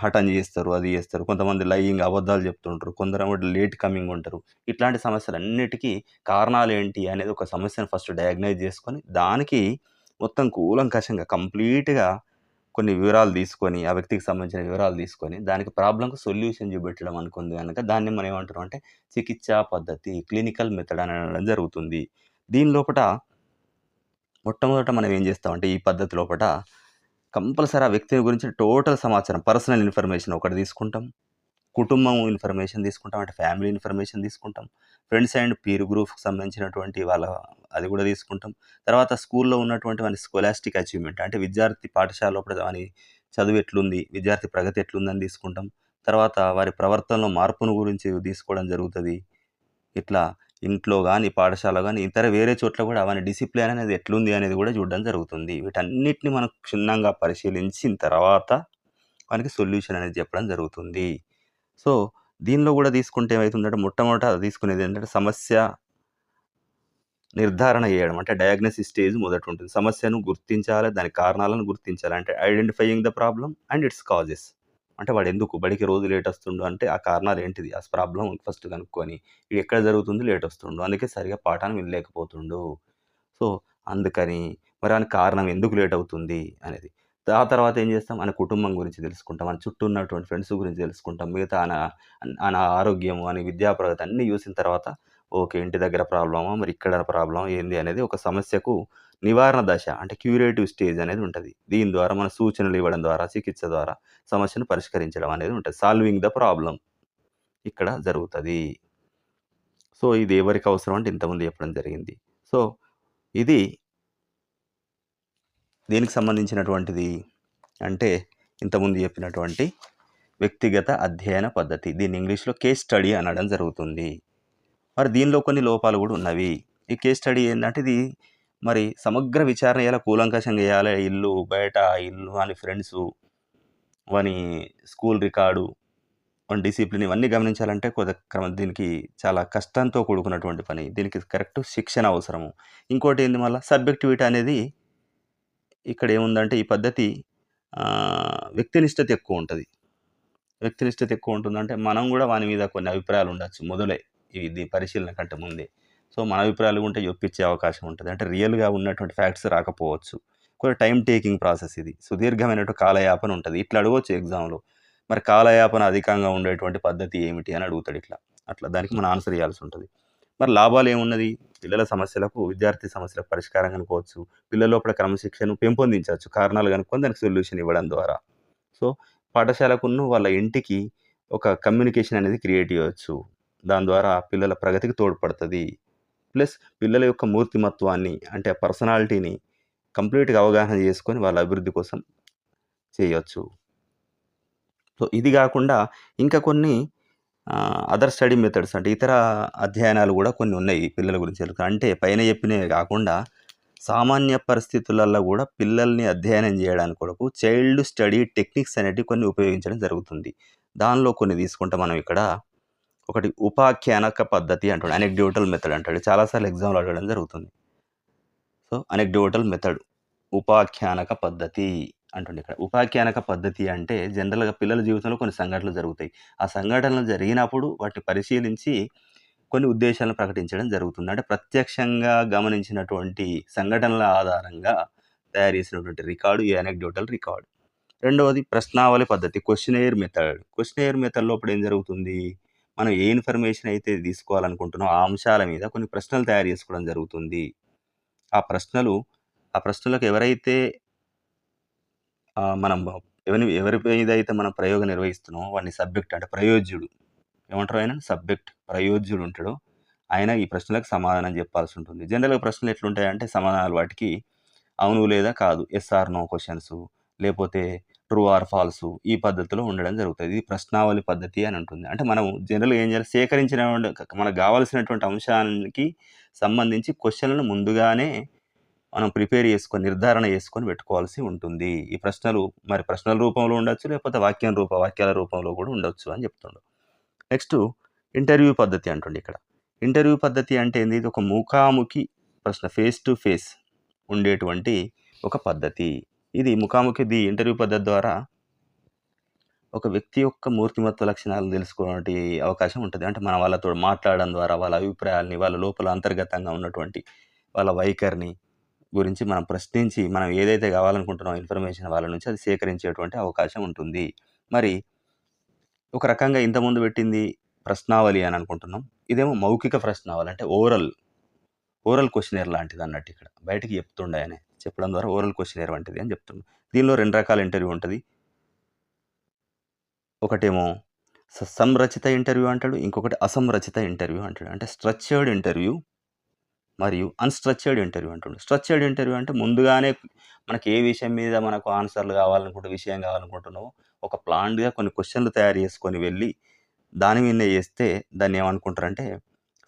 హఠం చేస్తారు, అది చేస్తారు. కొంతమంది లయింగ్, అబద్ధాలు చెప్తుంటారు. కొందరేమో లేట్ కమింగ్ ఉంటారు. ఇట్లాంటి సమస్యలన్నిటికీ కారణాలేంటి అనేది ఒక సమస్యను ఫస్ట్ డయాగ్నైజ్ చేసుకొని, దానికి మొత్తం కూలంకషంగా కంప్లీట్‌గా కొన్ని వివరాలు తీసుకొని, ఆ వ్యక్తికి సంబంధించిన వివరాలు తీసుకొని, దానికి ప్రాబ్లమ్‌కి సొల్యూషన్ చూపెట్టడం అనుకుంది గనక దాన్ని మనం ఏమంటున్నాం అంటే చికిత్సా పద్ధతి, క్లినికల్ మెథడ్ అని అనడం జరుగుతుంది. దీని లోపట మొట్టమొదట మనం ఏం చేస్తామంటే ఈ పద్ధతి లోపట కంపల్సరీ ఆ వ్యక్తి గురించి టోటల్ సమాచారం, పర్సనల్ ఇన్ఫర్మేషన్ ఒకటి తీసుకుంటాం. కుటుంబం ఇన్ఫర్మేషన్ తీసుకుంటాం. అంటే ఫ్యామిలీ ఇన్ఫర్మేషన్ తీసుకుంటాం. ఫ్రెండ్స్ అండ్ పీర్ గ్రూప్‌కి సంబంధించినటువంటి వాళ్ళ అది కూడా తీసుకుంటాం. తర్వాత స్కూల్‌లో ఉన్నటువంటి వాని స్కోలాస్టిక్ అచీవ్‌మెంట్ అంటే విద్యార్థి పాఠశాల లోపల వాని చదువు ఎట్లుంది, విద్యార్థి ప్రగతి ఎట్లుందని తీసుకుంటాం. తర్వాత వారి ప్రవర్తనలో మార్పును గురించి తీసుకోవడం జరుగుతది. ఇట్లా ఇంట్లో గాని, పాఠశాల గాని, ఇతర వేరే చోట్ల కూడా వాని డిసిప్లిన్ అనేది ఎట్లుంది అనేది కూడా చూడడం జరుగుతుంది. వీటన్నిటిని మనం క్షుణ్ణంగా పరిశీలించిన తర్వాత వానికి సొల్యూషన్ అనేది చెప్పడం జరుగుతుంది. సో, దీనిలో గూడా తీసుకుంటే ఏమైతుందంటే మొట్టమొదట తీసుకునేదేంటంటే సమస్య నిర్ధారణ జేయడం. అంటే డయాగ్నోసిస్ స్టేజ్ మొదటుంటుంది. సమస్యను గుర్తించాలి, దాని కారణాలను గుర్తించాలి. అంటే identifying the problem and it's causes. అంటే వాడెందుకు బడికి రోజు లేటొస్తుండు అంటే ఆ కారణాలేంటిది? ఆ ప్రాబ్లమ్ ఫస్ట్ కనుక్కొని, ఇది ఎక్కడ జరుగుతుంది లేటొస్తుండు. అందుకే సరిగ్గా పాఠాన్ని వినలేకపోతుండు. సో, అందుకని మరి దానికి కారణం ఎందుకు లేటవుతుంది అనేది. ఆ తర్వాత ఏం చేస్తాం? మన కుటుంబం గురించి తెలుసుకుంటాం. మన చుట్టూ ఉన్నటువంటి ఫ్రెండ్స్ గురించి తెలుసుకుంటాం. మిగతా ఆయన ఆరోగ్యం, ఆయన విద్యా ప్రగతి అన్నీ చూసిన తర్వాత ఓకే. ఇంటి దగ్గర ప్రాబ్లమా? మరి ఇక్కడ ప్రాబ్లమా? ఏంది అనేది ఒక సమస్యకు నివారణ దశ అంటే క్యూరేటివ్ స్టేజ్ అనేది ఉంటది. దీని ద్వారా మన సూచనలు ఇవ్వడం ద్వారా, చికిత్స ద్వారా సమస్యను పరిష్కరించడం అనేది ఉంటది. సాల్వింగ్ ద ప్రాబ్లమ్ ఇక్కడ జరుగుతది. సో, ఇది ఎవరికి అవసరం అంటే ఇంతకుముందు చెప్పడం జరిగింది. సో, ఇది దేనికి సంబంధించినటువంటిది అంటే ఇంతకుముందు చెప్పినటువంటి వ్యక్తిగత అధ్యయన పద్ధతి. దీన్ని ఇంగ్లీష్‌లో కేస్ స్టడీ అనడం జరుగుతుంది. మరి దీనిలో కొన్ని లోపాలు గూడా ఉన్నవి. ఈ కేస్ స్టడీ ఏందంటే ఇది మరి సమగ్ర విచారణ చేయాలా, కూలంకషంగా చేయాలి. ఇల్లు, బయట ఇల్లు, వాని ఫ్రెండ్సు, వాని స్కూల్ రికార్డు, వాని డిసిప్లిన్ ఇవన్నీ గమనించాలంటే దీనికి చాలా కష్టంతో కూడుకున్నటువంటి పని. దీనికి కరెక్ట్ శిక్షణ అవసరము. ఇంకోటేంది మళ్ళా సబ్జెక్టివిటీ అనేది ఇక్కడేముందంటే ఈ పద్ధతి వ్యక్తినిష్టత ఎక్కువుంటది. వ్యక్తినిష్టత ఎక్కువుంటుందంటే మనం గూడా వాని మీద కొన్ని అభిప్రాయాలుండొచ్చు మొదలే. ఇది పరిశీలన కంటే ముందే. సో, మన అభిప్రాయాలు ఉంటే ఒప్పించే అవకాశం ఉంటది. అంటే రియల్‌గా ఉన్నటువంటి ఫ్యాక్ట్స్ రాకపోవచ్చు. కొంచెం టైమ్ టేకింగ్ ప్రాసెస్ ఇది. సుదీర్ఘమైనటువంటి కాలయాపన ఉంటది. ఇట్లా అడగొచ్చు ఎగ్జామ్‌లో. మరి కాలయాపన అధికంగా ఉండేటువంటి పద్ధతి ఏమిటి అని అడుగుతాడిట్లా. అట్లా దానికి మనం ఆన్సర్ ఇయ్యాల్సుంటది. మరి లాభాలేమున్నది? పిల్లల సమస్యలకు, విద్యార్థి సమస్యలకు పరిష్కారం కనుక్కోవచ్చు. పిల్లల లోపల క్రమశిక్షణను పెంపొందించొచ్చు. కారణాలు కనుక్కొని దానికి సొల్యూషన్ ఇవ్వడం ద్వారా. సో, పాఠశాలకును వాళ్ళ ఇంటికి ఒక కమ్యూనికేషన్ అనేది క్రియేట్ చేయొచ్చు. దాని ద్వారా పిల్లల ప్రగతికి తోడ్పడతది. ప్లస్ పిల్లల యొక్క మూర్తిమత్వాన్ని అంటే పర్సనాలిటీని కంప్లీట్‌గా అవగాహన చేసుకొని వాళ్ళ అభివృద్ధి కోసం చేయొచ్చు. సో, ఇది గాకుండా ఇంకా కొన్ని అదర్ స్టడీ మెథడ్స్ అంటే ఇతర అధ్యయనాలు గూడా కొన్ని ఉన్నాయి పిల్లల గురించి. అంటే పైన చెప్పినవే గాకుండా సామాన్య పరిస్థితులల్లో గూడా పిల్లల్ని అధ్యయనం జేయడానికి కొరకు చైల్డ్ స్టడీ టెక్నిక్స్ అనేటివి కొన్ని ఉపయోగించడం జరుగుతుంది. దానిలో కొన్ని తీసుకుంటే మనం ఇక్కడ ఒకటి ఉపాఖ్యానక పద్ధతి అంటాడు. అనెక్డోటల్ మెథడ్ అంటాడు. చాలా సార్లు ఎగ్జామ్‌లో అడగడం జరుగుతుంది. సో, అనెక్డోటల్ మెథడ్ ఉపాఖ్యానక పద్ధతి అంటుండు ఇక్కడ. ఉపాఖ్యానక పద్ధతి అంటే జనరల్‌గా పిల్లల జీవితంలో కొన్ని సంఘటనలు జరుగుతాయి. ఆ సంఘటనలు జరిగినప్పుడు వాటిని పరిశీలించి కొన్ని ఉద్దేశాలను ప్రకటించడం జరుగుతుంది. అంటే ప్రత్యక్షంగా గమనించినటువంటి సంఘటనల ఆధారంగా తయారు చేసినటువంటి రికార్డు ఈ అనెక్డోటల్ రికార్డ్. రెండవది ప్రశ్నావళి పద్ధతి క్వెషనైర్ మెథడ్. క్వెషనైర్ మెథడ్ లోపల ఏం జరుగుతుంది? మనం ఏ ఇన్ఫర్మేషన్ అయితే తీసుకోవాలనుకుంటున్నామో ఆ అంశాల మీద కొన్ని ప్రశ్నలు తయారు చేసుకోవడం జరుగుతుంది. ఆ ప్రశ్నలకు ఎవరైతే మనం ఎవరి మీద అయితే మనం ప్రయోగం నిర్వహిస్తున్నామో వాడిని సబ్జెక్ట్ అంటే ప్రయోజ్యుడు. ఏమంటారు ఆయనని? సబ్జెక్ట్ ప్రయోజ్యుడు ఉంటాడు. ఆయన ఈ ప్రశ్నలకు సమాధానం చెప్పాల్సి ఉంటుంది. జనరల్‌గా ప్రశ్నలు ఎట్లుంటాయంటే సమాధానాలు వాటికి అవును లేదా కాదు. యెస్ ఆర్ నో క్వెషన్స్ లేపోతే ట్రూ ఆర్ ఫాల్సు ఈ పద్ధతిలో ఉండడం జరుగుతది. ఇది ప్రశ్నావళి పద్ధతి అని ఉంటుంది. అంటే మనం జనరల్‌గా ఏం చేయాలి మనకు కావాల్సినటువంటి అంశానికి సంబంధించి క్వెషన్‌లను ముందుగానే మనం ప్రిపేర్ చేసుకొని, నిర్ధారణ చేసుకొని పెట్టుకోవాల్సి ఉంటుంది. ఈ ప్రశ్నలు మరి ప్రశ్నల రూపంలో ఉండొచ్చు. లేకపోతే వాక్యాల రూపంలో కూడా ఉండొచ్చు అని చెప్తుండు. నెక్స్టు ఇంటర్వ్యూ పద్ధతి అంటుండిక్కడ. ఇంటర్వ్యూ పద్ధతి అంటే ఏంది? ఇది ఒక ముఖాముఖి ప్రశ్న ఫేస్ టు ఫేస్ ఉండేటువంటి ఒక పద్ధతి. ఇది ఇంటర్వ్యూ పద్ధతి ద్వారా ఒక వ్యక్తి యొక్క మూర్తిమత్వ లక్షణాలను తెలుసుకోవడానికి అవకాశం ఉంటది. అంటే మనం వాళ్ళతో మాట్లాడడం ద్వారా వాళ్ళ అభిప్రాయాల్ని, వాళ్ళ లోపల అంతర్గతంగా ఉన్నటువంటి వాళ్ళ వైఖరిని గురించి మనం ప్రశ్నించి, మనం ఏదైతే కావాలనుకుంటున్నామో ఇన్ఫర్మేషన్ వాళ్ళ నుంచి అది సేకరించేటువంటి అవకాశం ఉంటుంది. మరి ఒక రకంగా ఇంతకుముందు పెట్టింది ప్రశ్నావళి అని అనుకుంటున్నాం. ఇదేమో మౌఖిక ప్రశ్నావళి అంటే ఓరల్ క్వెషనైర్ లాంటిదన్నట్టు ఇక్కడ. బయటికి చెప్తుండే ఆయన చెప్పడం ద్వారా ఓరల్ క్వెషనియర్ వంటిది అని చెప్తున్నాను. దీనిలో 2 రకాల ఇంటర్వ్యూ ఉంటది. ఒకటేమో సంరచిత ఇంటర్వ్యూ అంటాడు. ఇంకొకటి అసంరచిత ఇంటర్వ్యూ అంటాడు. అంటే స్ట్రక్చర్డ్ ఇంటర్వ్యూ మరియు అన్‌స్ట్రక్చర్డ్ ఇంటర్వ్యూ అంటుండు. స్ట్రక్చర్డ్ ఇంటర్వ్యూ అంటే ముందుగానే మనకి ఏ విషయం మీద మనకు ఆన్సర్‌లు విషయం కావాలనుకుంటున్నామో ఒక ప్లాన్డ్‌గా కొన్ని క్వెషన్‌లు తయారు చేసుకొని వెళ్ళి దాని మీదనే చేస్తే దాన్నేమనుకుంటారంటే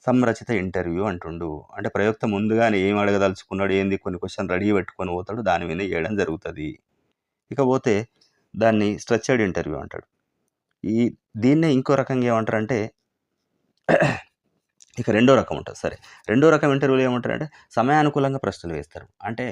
సంరచిత ఇంటర్వ్యూ అంటుండు. అంటే ప్రయోక్త ముందుగానే ఏం అడగదలుచుకున్నాడు, ఏంది కొన్ని క్వెషన్ రెడీ పెట్టుకొని పోతాడు. దాని మీదనే చేయడం జరుగుతది. ఇకపోతే దాన్ని స్ట్రక్చర్డ్ ఇంటర్వ్యూ అంటాడు. దీన్నే ఇంకో రకంగా ఏమంటారంటే ఇక రెండో రకం ఉంటది. సరే. రెండో రకం ఇంటర్వ్యూలో ఏమంటారంటే సమయానుకూలంగా ప్రశ్నలు వేస్తారు. అంటే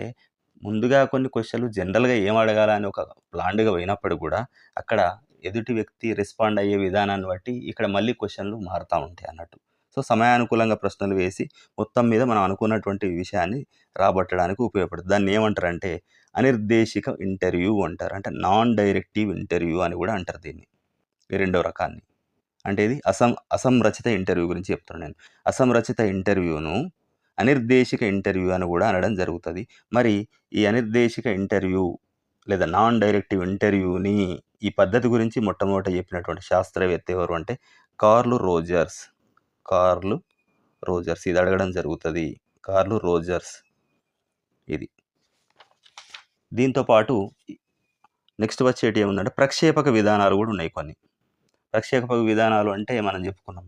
ముందుగా కొన్ని క్వెషన్‌లు జనరల్‌గా ఏం అడగాలా అని ఒక ప్లాన్డ్‌గా పోయినప్పుడు గూడా అక్కడ ఎదుటి వ్యక్తి రెస్పాండ్ అయ్యే విధానాన్ని బట్టి ఇక్కడ మళ్ళీ క్వెషన్‌లు మారుతా ఉంటాయి అన్నట్టు. సో, సమయానుకూలంగా ప్రశ్నలు వేసి మొత్తం మీద మనం అనుకున్నటువంటి విషయాన్ని రాబట్టడానికి ఉపయోగపడుతుంది. దాన్నేమంటారంటే అనిర్దేశిక ఇంటర్వ్యూ అంటారు. అంటే నాన్ డైరెక్టివ్ ఇంటర్వ్యూ అని గూడా అంటారు దీన్ని. ఈ రెండో రకాన్ని. అంటే ఇది అసంరచిత ఇంటర్వ్యూ గురించి చెప్తున్నాను నేను. అసంరచిత ఇంటర్వ్యూను అనిర్దేశిక ఇంటర్వ్యూ అని గూడా అనడం జరుగుతది. మరి ఈ అనిర్దేశిక ఇంటర్వ్యూ లేదా నాన్ డైరెక్టివ్ ఇంటర్వ్యూని ఈ పద్ధతి గురించి మొట్టమొదట చెప్పినటువంటి శాస్త్రవేత్త ఎవరు అంటే కార్ల్ రోజర్స్. కార్ల్ రోజర్స్ ఇది అడగడం జరుగుతది. కార్ల్ రోజర్స్ ఇది. దీంతో పాటు నెక్స్ట్ వచ్చేటి ఏముందంటే ప్రక్షేపక విధానాలు గూడా ఉన్నాయి కొన్ని. ప్రక్షేపక విధానాలు అంటే మనం చెప్పుకున్నాం.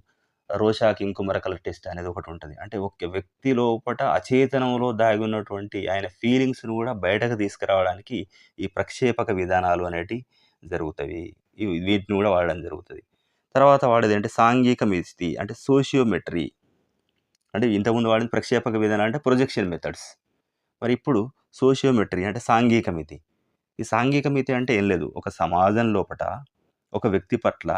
రోషాకి ఇంకుమరకల టెస్ట్ అనేది ఒకటుంటది. అంటే ఒక వ్యక్తి లోపట అచేతనంలో దాగి ఉన్నటువంటి ఆయన ఫీలింగ్స్‌ని గూడా బయటకు తీసుకురావడానికి ఈ ప్రక్షేపక విధానాలు అనేటివి జరుగుతవి. వీటిని గూడా వాడడం జరుగుతది. తర్వాత వాడేదేంటే సాంఘిక మిస్తి అంటే సోషియోమెట్రీ. అంటే ఇంతకుముందు వాడింది ప్రక్షేపక విధానాలు అంటే ప్రొజెక్షన్ మెథడ్స్. మరి ఇప్పుడు సోషియోమెట్రీ అంటే సాంఘిక మితి. ఈ సాంఘిక మితి అంటే ఏం లేదు. ఒక సమాజం లోపట ఒక వ్యక్తి పట్ల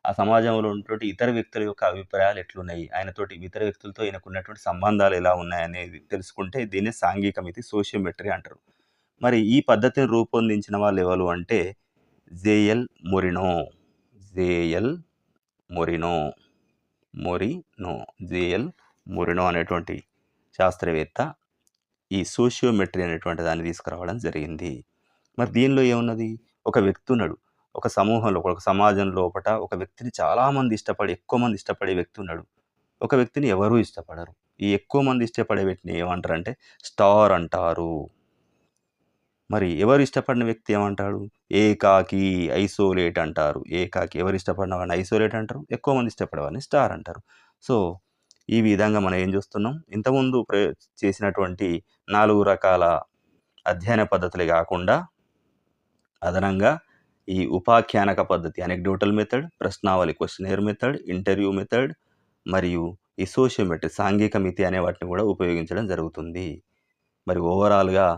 ఆ సమాజంలో ఉన్నటువంటి ఇతర వ్యక్తుల యొక్క అభిప్రాయాలు ఎట్లున్నాయి, ఆయనతోటి ఇతర వ్యక్తులతో ఈయనకున్నటువంటి సంబంధాలు ఎలా ఉన్నాయనేది తెలుసుకుంటే దీన్నే సాంఘిక మితి సోషియోమెట్రీ అంటారు. మరి ఈ పద్ధతిని రూపొందించిన వాళ్ళు ఎవరు అంటే JL Moreno. JL Moreno. JL Moreno అనేటువంటి శాస్త్రవేత్త ఈ సోషియోమెట్రీ అనేటువంటి దాన్ని తీసుకురావడం జరిగింది. మరి దీనిలో ఏమున్నది? ఒక వ్యక్తి ఉన్నాడు. ఒక సమూహంలో, ఒక సమాజం లోపట ఒక వ్యక్తిని చాలామంది ఎక్కువ మంది ఇష్టపడే వ్యక్తి ఉన్నాడు. ఒక వ్యక్తిని ఎవరూ ఇష్టపడరు. ఈ ఎక్కువ మంది ఇష్టపడే వ్యక్తిని ఏమంటారంటే స్టార్ అంటారు. మరి ఎవరు ఇష్టపడిన వ్యక్తి ఏమంటాడు? ఏకాకి, ఐసోలేట్ అంటారు. ఏకాకి ఎవరు ఇష్టపడిన వాడిని ఐసోలేట్ అంటారు. ఎక్కువ మంది ఇష్టపడే వాడిని స్టార్ అంటారు. సో, ఈ విధంగా మనం ఏం చూస్తున్నాం? ఇంతకుముందు చేసినటువంటి 4 రకాల అధ్యయన పద్ధతులే గాకుండా అదనంగా ఈ ఉపాఖ్యానక పద్ధతి అనెక్డోటల్ మెథడ్, ప్రశ్నావళి క్వెషనియర్ మెథడ్, ఇంటర్వ్యూ మెథడ్ మరియు ఈ సోషియోమెట్రీ సాంఘిక మితి అనే వాటిని కూడా ఉపయోగించడం జరుగుతుంది. మరి ఓవరాల్‌గా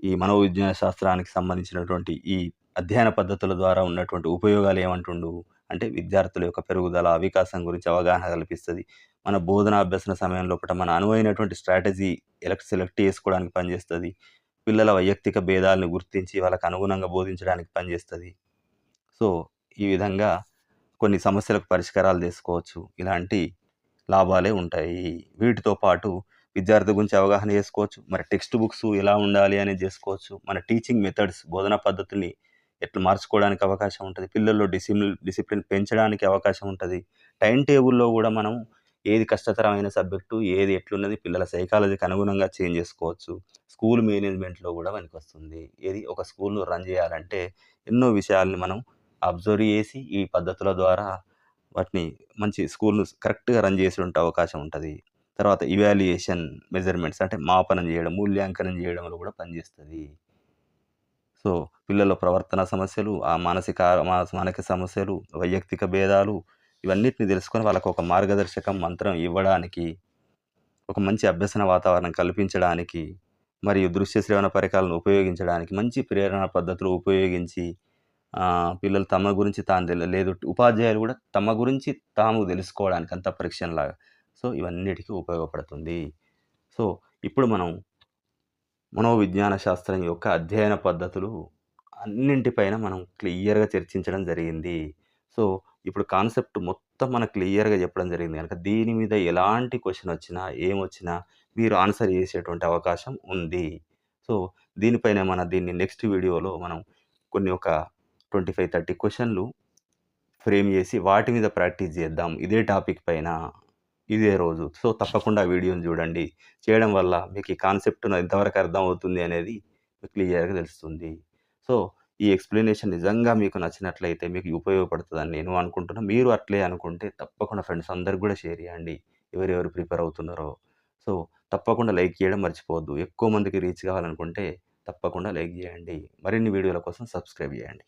ఈ మనోవిజ్ఞాన శాస్త్రానికి సంబంధించినటువంటి ఈ అధ్యయన పద్ధతుల ద్వారా ఉన్నటువంటి ఉపయోగాలు ఏమంటుండు? అంటే విద్యార్థుల యొక్క పెరుగుదల, వికాసం గురించి అవగాహన కల్పిస్తది. మన బోధనా అభ్యసన సమయం లోపట మన అనువైనటువంటి స్ట్రాటజీ సెలెక్ట్ చేసుకోవడానికి పనిచేస్తది. పిల్లల వైయక్తిక భేదాలను గుర్తించి వాళ్ళకి అనుగుణంగా బోధించడానికి పనిచేస్తది. సో, ఈ విధంగా కొన్ని సమస్యలకు పరిష్కారాలు చేసుకోవచ్చు. ఇలాంటి లాభాలే ఉంటాయి. వీటితో పాటు విద్యార్థి గురించి అవగాహన చేసుకోవచ్చు. మరి టెక్స్ట్ బుక్స్ ఎలా ఉండాలి అనేది చేసుకోవచ్చు. మన టీచింగ్ మెథడ్స్ బోధనా పద్ధతిని ఎట్లా మార్చుకోవడానికి అవకాశం ఉంటది. పిల్లల్లో డిసిప్లిన్ పెంచడానికి అవకాశం ఉంటది. టైమ్ టేబుల్‌లో గూడా మనం ఏది కష్టతరమైన సబ్జెక్టు, ఏది ఎట్లున్నది పిల్లల సైకాలజీకి అనుగుణంగా చేంజ్ చేసుకోవచ్చు. స్కూల్ మేనేజ్‌మెంట్‌లో గూడా పనికొస్తుంది. ఏది ఒక స్కూల్‌ను రన్ చేయాలంటే ఎన్నో విషయాల్ని మనం అబ్జర్వ్ చేసి ఈ పద్ధతుల ద్వారా వాటిని మంచి స్కూల్‌ను కరెక్ట్‌గా రన్ చేసుంటే అవకాశం ఉంటది. తర్వాత ఇవాల్యుయేషన్ మెజర్‌మెంట్స్ అంటే మాపనం చేయడం, మూల్యాంకనం చేయడంలో కూడా పనిచేస్తది. సో, పిల్లల ప్రవర్తన సమస్యలు, ఆ మానసిక సమస్యలు, వైయక్తిక భేదాలు ఇవన్నిటిని తెలుసుకొని వాళ్ళకు ఒక మార్గదర్శకం మంత్రం ఇవ్వడానికి, ఒక మంచి అభ్యసన వాతావరణం కల్పించడానికి, మరియు దృశ్య శ్రవణ పరికరాలను ఉపయోగించడానికి, మంచి ప్రేరణ పద్ధతులు ఉపయోగించి పిల్లలు తమ గురించి లేదు ఉపాధ్యాయులు కూడా తమ గురించి తాము తెలుసుకోవడానికి అంతా పరీక్షలాగా. సో, ఇవన్నిటికి ఉపయోగపడుతుంది. సో, ఇప్పుడు మనం మనోవిజ్ఞాన శాస్త్రం యొక్క అధ్యయన పద్ధతులు అన్నింటిపైన మనం క్లియర్‌గా చర్చించడం జరిగింది. సో, ఇప్పుడు కాన్సెప్ట్ మొత్తం మనకు క్లియర్‌గా చెప్పడం జరిగింది గనక దీని మీద ఎలాంటి క్వెషన్ వచ్చినా, ఏమొచ్చినా మీరు ఆన్సర్ చేసేటువంటి అవకాశం ఉంది. సో, దీనిపైన దీన్ని నెక్స్ట్ వీడియోలో మనం కొన్ని ఒక 25, 30 క్వెషన్‌లు ఫ్రేమ్ చేసి వాటి మీద ప్రాక్టీస్ చేద్దాం. ఇదే టాపిక్ పైన, ఇదే రోజు. సో, తప్పకుండా ఆ వీడియోని చూడండి. చేయడం వల్ల మీకు ఈ కాన్సెప్ట్ ఎంతవరకు అర్థమవుతుంది అనేది మీకు క్లియర్‌గా తెలుస్తుంది. సో, ఈ ఎక్స్‌ప్లనేషన్ నిజంగా మీకు నచ్చినట్లయితే మీకు ఉపయోగపడుతదని నేను అనుకుంటున్నా. మీరు అట్లే అనుకుంటే తప్పకుండా ఫ్రెండ్స్ అందరికి కూడా షేర్ చేయండి. ఎవరెవరు ప్రిపేర్ అవుతున్నారో. సో, తప్పకుండా లైక్ చేయడం మర్చిపోవద్దు. ఎక్కువ మందికి రీచ్ కావాలనుకుంటే తప్పకుండా లైక్ చేయండి. మరిన్ని వీడియోల కోసం సబ్స్క్రైబ్ చేయండి.